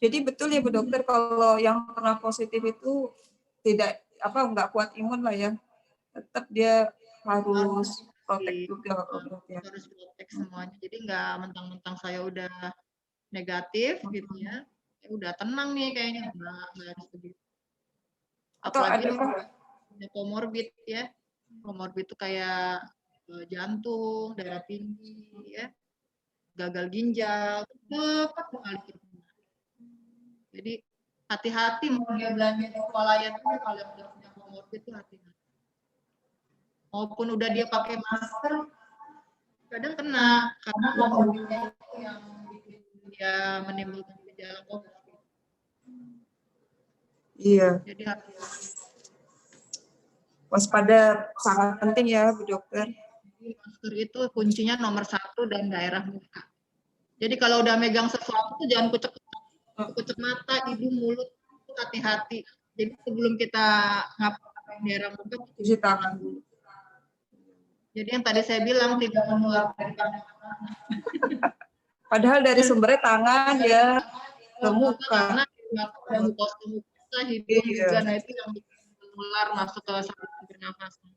S2: Jadi betul ya Bu Dokter, kalau yang pernah positif itu nggak kuat imun lah ya, tetap dia harus protek juga ya.
S3: Harus protek semuanya. Jadi nggak mentang-mentang saya udah negatif gitu ya, udah tenang nih kayaknya, nggak harus begitu. Apalagi ada komorbid ya, komorbid itu kayak jantung, darah tinggi ya, gagal ginjal, cepat sekali. Jadi hati-hati mau dia belanja di swalayan itu kalau udah punya komorbid itu hati-hati. Maupun udah dia pakai masker, kadang kena karena komorbidnya itu yang bikin dia menimbulkan gejala COVID.
S2: Iya.
S3: Jadi
S2: waspada sangat penting ya Bu Dokter.
S3: Masker itu kuncinya nomor 1 dan daerah muka. Jadi kalau udah megang sesuatu tuh jangan kucek mata, hidung, mulut, hati-hati. Jadi sebelum kita ngapain daerah muka, cuci tangan dulu. Jadi yang tadi saya bilang tidak menular dari tangan.
S2: Padahal dari sumbernya tangan ya, ke muka.
S3: Karena muka, hidung juga, nah itu yang menular masuk ke saluran pernafasan.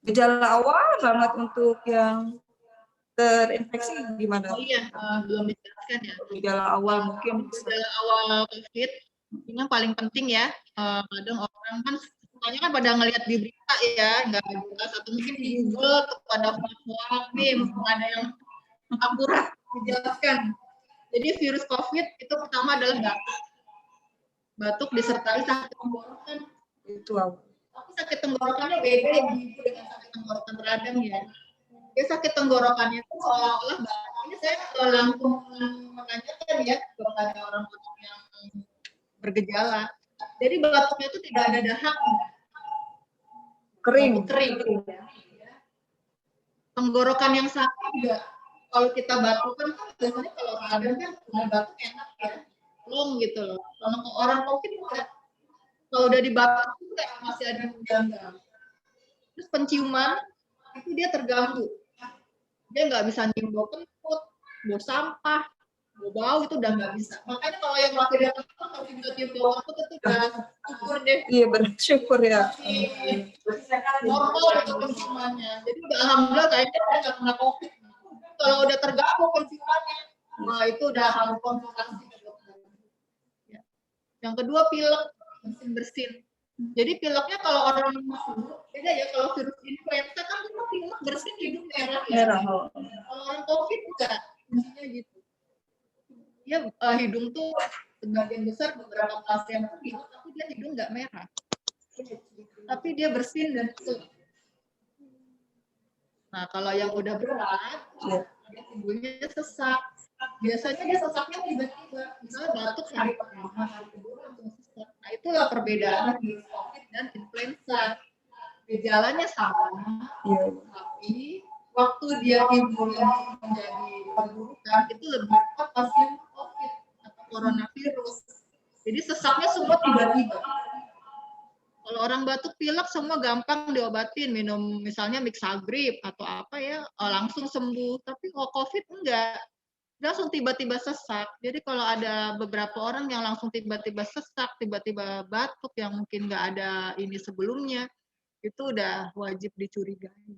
S2: Gejala awal banget untuk yang terinfeksi gimana?
S3: Oh iya, belum dijelaskan ya.
S2: Gejala awal mungkin.
S3: Gejala awal COVID, ini yang paling penting ya. Kadang orang kan Makanya kan pada ngelihat di berita ya, nggak jelas atau mungkin di Google tuh pada hoax nih, mumpung ada yang akurat dijelaskan. Jadi virus COVID itu pertama adalah batuk. Batuk disertai sakit tenggorokan.
S2: Itu wow.
S3: Tapi sakit tenggorokannya beda ya dengan sakit tenggorokan radang ya. Dia sakit tenggorokannya itu seolah-olah batuk. Ini saya langsung menanyakan ya kepada orang-orang yang bergejala. Jadi batuknya itu tidak ada dahak.
S2: Kering.
S3: Kering. Tenggorokan yang sakit juga. Kalau kita batuk kan biasanya kalau radang kan udah batuk enak ya. Long gitu loh. Kalau orang COVID enggak. Kalau udah dibatuk juga masih ada janggal. Terus penciuman itu dia terganggu. Dia nggak bisa nyium bau kentut, bau sampah, bau itu udah nggak bisa. Makanya kalau yang masih dia kentut masih bisa nyium bau kentut itu udah syukur deh.
S2: Iya bersyukur ya.
S3: Normal itu penciumannya. Jadi udah alhamdulillah kayaknya dia nggak kena COVID. Kalau udah terganggu penciumannya, nah itu udah harus konsultasi ke dokter. Ya. Yang kedua pilek, bersin. Jadi pileknya kalau orang flu beda ya, kalau virus influenza kan kita pilek bersin hidung merah ya. Kalau orang COVID enggak, kuncinya gitu. Ya hidung tuh sebagian besar beberapa pasien tuh pilek tapi dia hidung nggak merah. Tapi dia bersin dan pilek. Nah kalau yang udah berat, dia hidungnya sesak. Biasanya dia sesaknya tiba-tiba, misalnya batuk hari pertama, hari kedua langsung sesak. Nah itulah perbedaan virus COVID dan influenza. Gejalanya sama, tapi waktu dia timbulnya menjadi perburukan itu lebih cepat pasien COVID atau coronavirus. Jadi sesaknya semua tiba-tiba. Kalau orang batuk pilek semua gampang diobatin, minum misalnya Mixagrip atau apa ya, langsung sembuh. Tapi kalau COVID enggak. Langsung tiba-tiba sesak. Jadi kalau ada beberapa orang yang langsung tiba-tiba sesak, tiba-tiba batuk yang mungkin nggak ada ini sebelumnya, itu udah wajib dicurigai.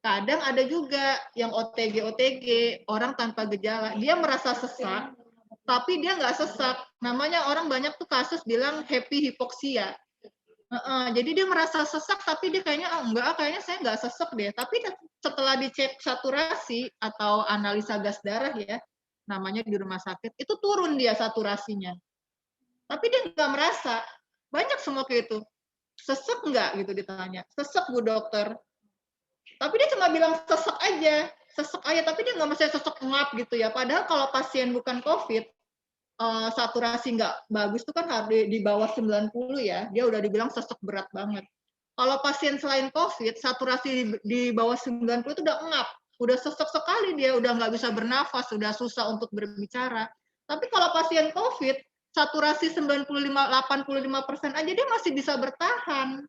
S3: Kadang ada juga yang OTG, orang tanpa gejala. Dia merasa sesak, tapi dia nggak sesak. Namanya orang banyak tuh kasus bilang happy hipoksia. Jadi dia merasa sesak tapi dia kayaknya kayaknya saya nggak sesek deh. Tapi setelah dicek saturasi atau analisa gas darah ya, namanya di rumah sakit, itu turun dia saturasinya. Tapi dia nggak merasa. Banyak semua kayak itu. Sesek nggak gitu ditanya. Sesek Bu Dokter. Tapi dia cuma bilang sesek aja. Sesek aja, tapi dia nggak mesti sesek ngap gitu ya. Padahal kalau pasien bukan COVID, saturasi nggak bagus itu kan harus di bawah 90 ya, dia udah dibilang sesek berat banget. Kalau pasien selain COVID, saturasi di bawah 90 itu udah ngap, udah sesek sekali dia, udah nggak bisa bernafas, udah susah untuk berbicara. Tapi kalau pasien COVID, saturasi 95-85% aja dia masih bisa bertahan,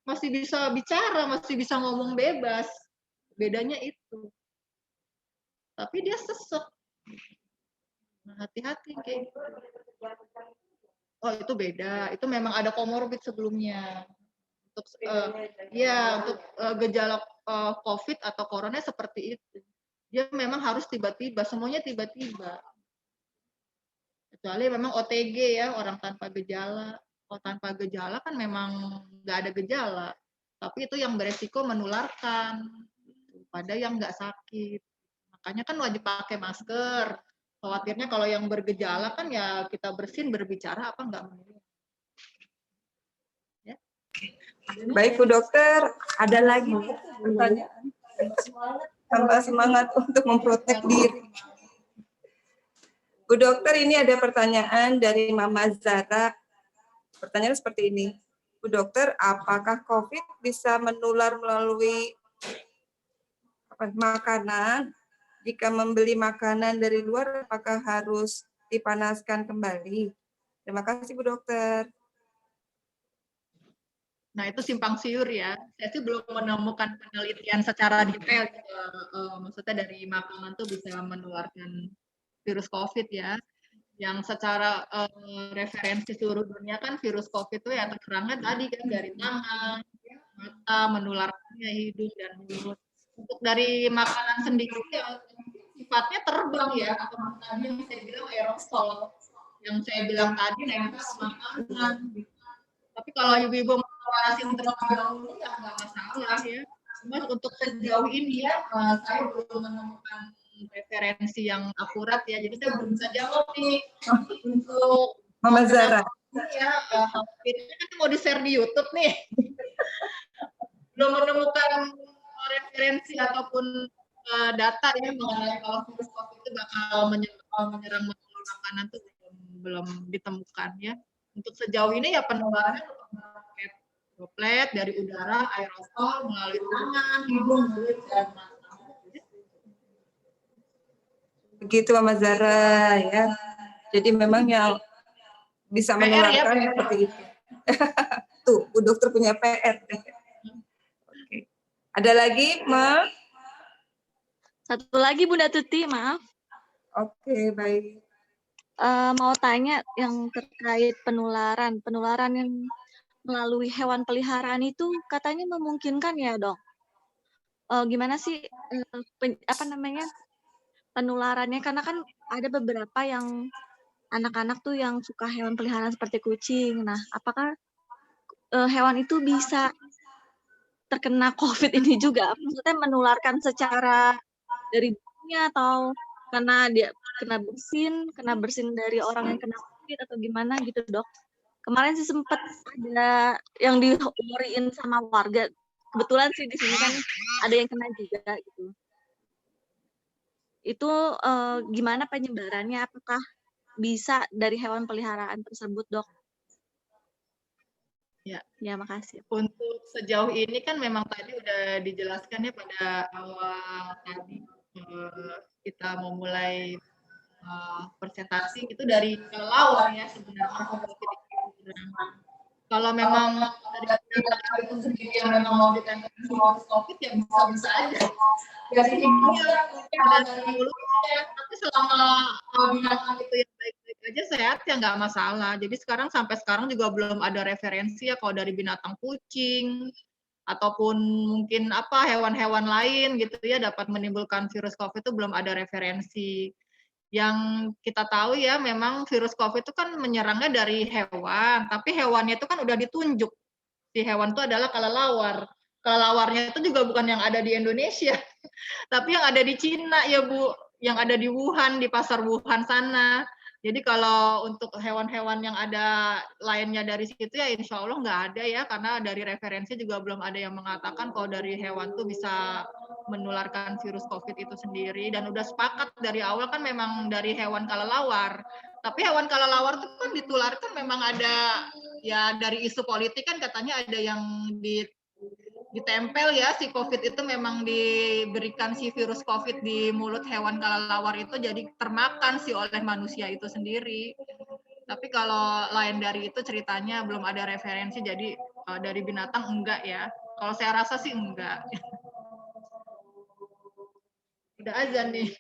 S3: masih bisa bicara, masih bisa ngomong bebas. Bedanya itu. Tapi dia sesek. Hati-hati kayak gitu. Oh itu beda, itu memang ada komorbid sebelumnya. Untuk untuk gejala COVID atau corona seperti itu. Dia memang harus tiba-tiba, semuanya tiba-tiba. Kecuali memang OTG ya, orang tanpa gejala. Kalau tanpa gejala kan memang nggak ada gejala. Tapi itu yang beresiko menularkan pada yang nggak sakit. Makanya kan wajib pakai masker. Khawatirnya kalau yang bergejala kan ya kita bersin berbicara apa enggak menular. Ya.
S2: Baik Bu Dokter, ada lagi pertanyaan. Tambah semangat untuk memprotek diri. Bu Dokter, ini ada pertanyaan dari Mama Zara. Pertanyaan seperti ini. Bu Dokter, apakah COVID bisa menular melalui makanan? Jika membeli makanan dari luar, apakah harus dipanaskan kembali? Terima kasih, Bu Dokter.
S3: Nah, itu simpang siur ya. Saya sih belum menemukan penelitian secara detail. Maksudnya dari makanan tuh bisa menularkan virus COVID ya. Yang secara referensi seluruh dunia kan virus COVID itu ya terserangnya tadi kan dari tangan, mata, menularkannya hidung dan mulut. Untuk dari makanan sendiri ya sifatnya terbang ya, atau tadi yang saya bilang aerosol, yang saya bilang tadi nempel makanan. Tapi kalau ibu-ibu mengeluarkan terlebih dahulu ya nggak masalah ya. Cuma untuk sejauh ini ya saya belum menemukan referensi yang akurat ya. Jadi saya belum bisa jawab nih untuk
S2: Mama Zara.
S3: Ya, ini kan mau di-share di YouTube nih. Belum menemukan referensi ataupun data ya mengenai kalau virus COVID itu bakal menyerang makanan tuh belum ditemukan ya. Untuk sejauh ini ya penularannya droplet dari udara, aerosol melalui tangan, hidung, mulut, dan mata.
S2: Begitu Mama Zara ya. Jadi memang yang bisa menularkan ya, seperti itu. Tuh, Bu Dokter punya PR. Oke. Ada lagi, Ma?
S6: Satu lagi Bunda Tuti, maaf.
S2: Oke, baik.
S6: Mau tanya yang terkait penularan yang melalui hewan peliharaan itu katanya memungkinkan ya, Dok? Gimana sih penularannya? Karena kan ada beberapa yang anak-anak tuh yang suka hewan peliharaan seperti kucing. Nah, apakah hewan itu bisa terkena COVID ini juga? Maksudnya menularkan secara dari bukunya atau karena dia kena bersin dari orang yang kena COVID atau gimana gitu, Dok? Kemarin sih sempat ada yang di-worryin sama warga. Kebetulan sih di sini kan ada yang kena juga gitu. Itu gimana penyebarannya? Apakah bisa dari hewan peliharaan tersebut, Dok? Ya, makasih.
S3: Untuk sejauh ini kan memang tadi udah dijelaskan ya pada awal tadi kita memulai presentasi itu dari kelelawar ya sebenarnya. Kalau memang dari itu sendiri yang memang mau ditempel virus COVID ya bisa aja. Dari hidungnya mungkin dari mulutnya, tapi selama binatang itu yang baik-baik aja sehat ya nggak masalah. Jadi sampai sekarang juga belum ada referensi ya kalau dari binatang kucing ataupun mungkin hewan-hewan lain gitu ya dapat menimbulkan virus COVID itu belum ada referensi. Yang kita tahu ya memang virus COVID itu kan menyerangnya dari hewan, tapi hewannya itu kan udah ditunjuk. Si hewan itu adalah kelelawar. Kelelawarnya itu juga bukan yang ada di Indonesia, tapi yang ada di Cina ya Bu, yang ada di Wuhan, di pasar Wuhan sana. Jadi kalau untuk hewan-hewan yang ada lainnya dari situ ya insya Allah nggak ada ya, karena dari referensi juga belum ada yang mengatakan kalau dari hewan tuh bisa menularkan virus COVID itu sendiri. Dan udah sepakat dari awal kan memang dari hewan kelelawar. Tapi hewan kelelawar itu kan ditularkan memang ada ya dari isu politik kan katanya ada yang ditempel ya si COVID itu memang diberikan si virus COVID di mulut hewan kelelawar itu jadi termakan sih oleh manusia itu sendiri. Tapi kalau lain dari itu ceritanya belum ada referensi jadi dari binatang enggak ya. Kalau saya rasa sih enggak. Udah azan nih.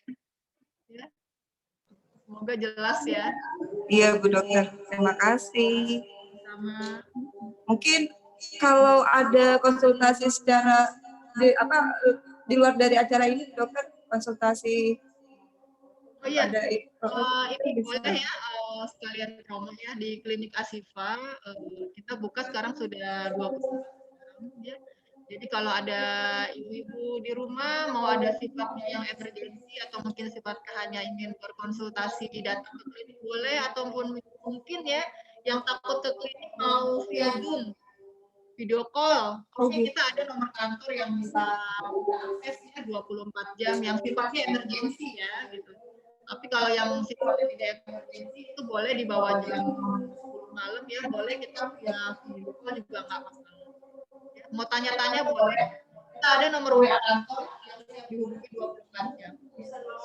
S3: Ya. Semoga jelas ya.
S2: Iya Bu Dokter, terima kasih.
S3: Sama.
S2: Mungkin kalau ada konsultasi secara di luar dari acara ini, Dokter, konsultasi.
S3: Oh iya,
S2: ada
S3: ini boleh ya sekalian promo ya di Klinik Asifa. Kita buka sekarang sudah 20 ya. Jadi kalau ada ibu-ibu di rumah mau ada sifatnya yang emergensi atau mungkin sifatnya hanya ingin berkonsultasi datang ke klinik boleh, ataupun mungkin ya yang takut ke klinik mau via Zoom, video call. Pokoknya kita ada nomor kantor yang bisa akses ya 24 jam yang sifatnya emergensi ya gitu. Tapi kalau yang sifatnya tidak emergensi itu boleh di bawah jam 10 malam ya, boleh kita via video call juga nggak masalah. Mau tanya-tanya boleh. Kita ada nomor WA kantor yang siap dihubungi 24 jam.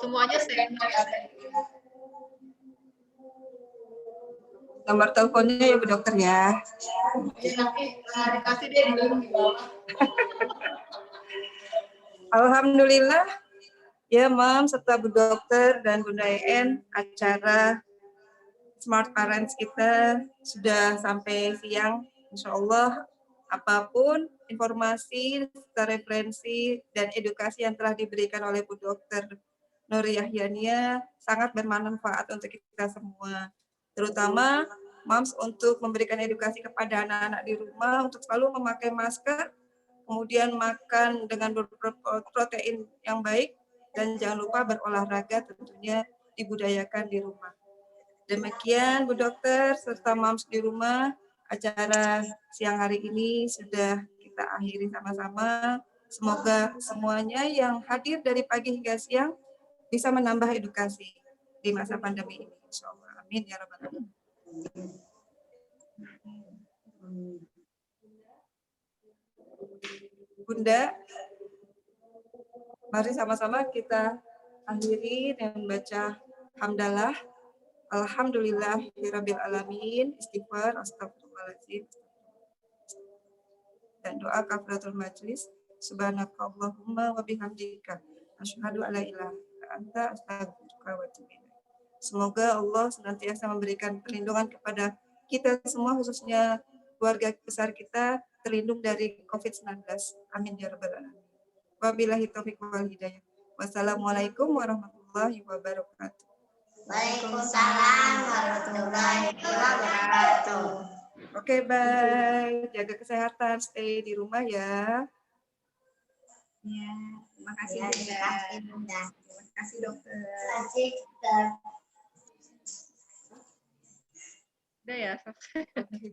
S3: Semuanya standby ada.
S2: Nomor teleponnya ya Bu Dokter ya.
S3: Ya nanti dikasih deh di bawah.
S2: Alhamdulillah ya Mam, serta Bu Dokter dan Bunda En, acara Smart Parents kita sudah sampai siang. Insya Allah apapun informasi, referensi, dan edukasi yang telah diberikan oleh Bu Dokter Nur Yahyania sangat bermanfaat untuk kita semua. Terutama moms untuk memberikan edukasi kepada anak-anak di rumah untuk selalu memakai masker, kemudian makan dengan protein yang baik, dan jangan lupa berolahraga tentunya dibudayakan di rumah. Demikian Bu Dokter serta moms di rumah, acara siang hari ini sudah kita akhiri sama-sama. Semoga semuanya yang hadir dari pagi hingga siang bisa menambah edukasi di masa pandemi ini. Insyaallah. Amin ya rabbal alamin. Bunda, mari sama-sama kita akhiri dengan baca hamdalah. Alhamdulillahirabbil alamin, istighfar, astagfirullahaladzim, dan doa kafaratul majlis. Subhanakallahumma wa bihamdika asyhadu alla ilaha illa anta astaghfiruka wa atubu ilaik. Semoga Allah senantiasa memberikan perlindungan kepada kita semua, khususnya keluarga besar kita, terlindung dari COVID-19. Amin ya rabbal alamin. Wabillahi taufiq wal hidayah. Wassalamualaikum warahmatullahi wabarakatuh.
S7: Waalaikumsalam warahmatullahi wabarakatuh.
S2: Oke, bye. Jaga kesehatan, stay di rumah ya.
S7: Ya, terima kasih
S6: Ya,
S7: Bunda.
S6: terima kasih, Bunda.
S7: Terima kasih dokter.
S6: Terima kasih, Dokter.
S3: Udah ya, selesai.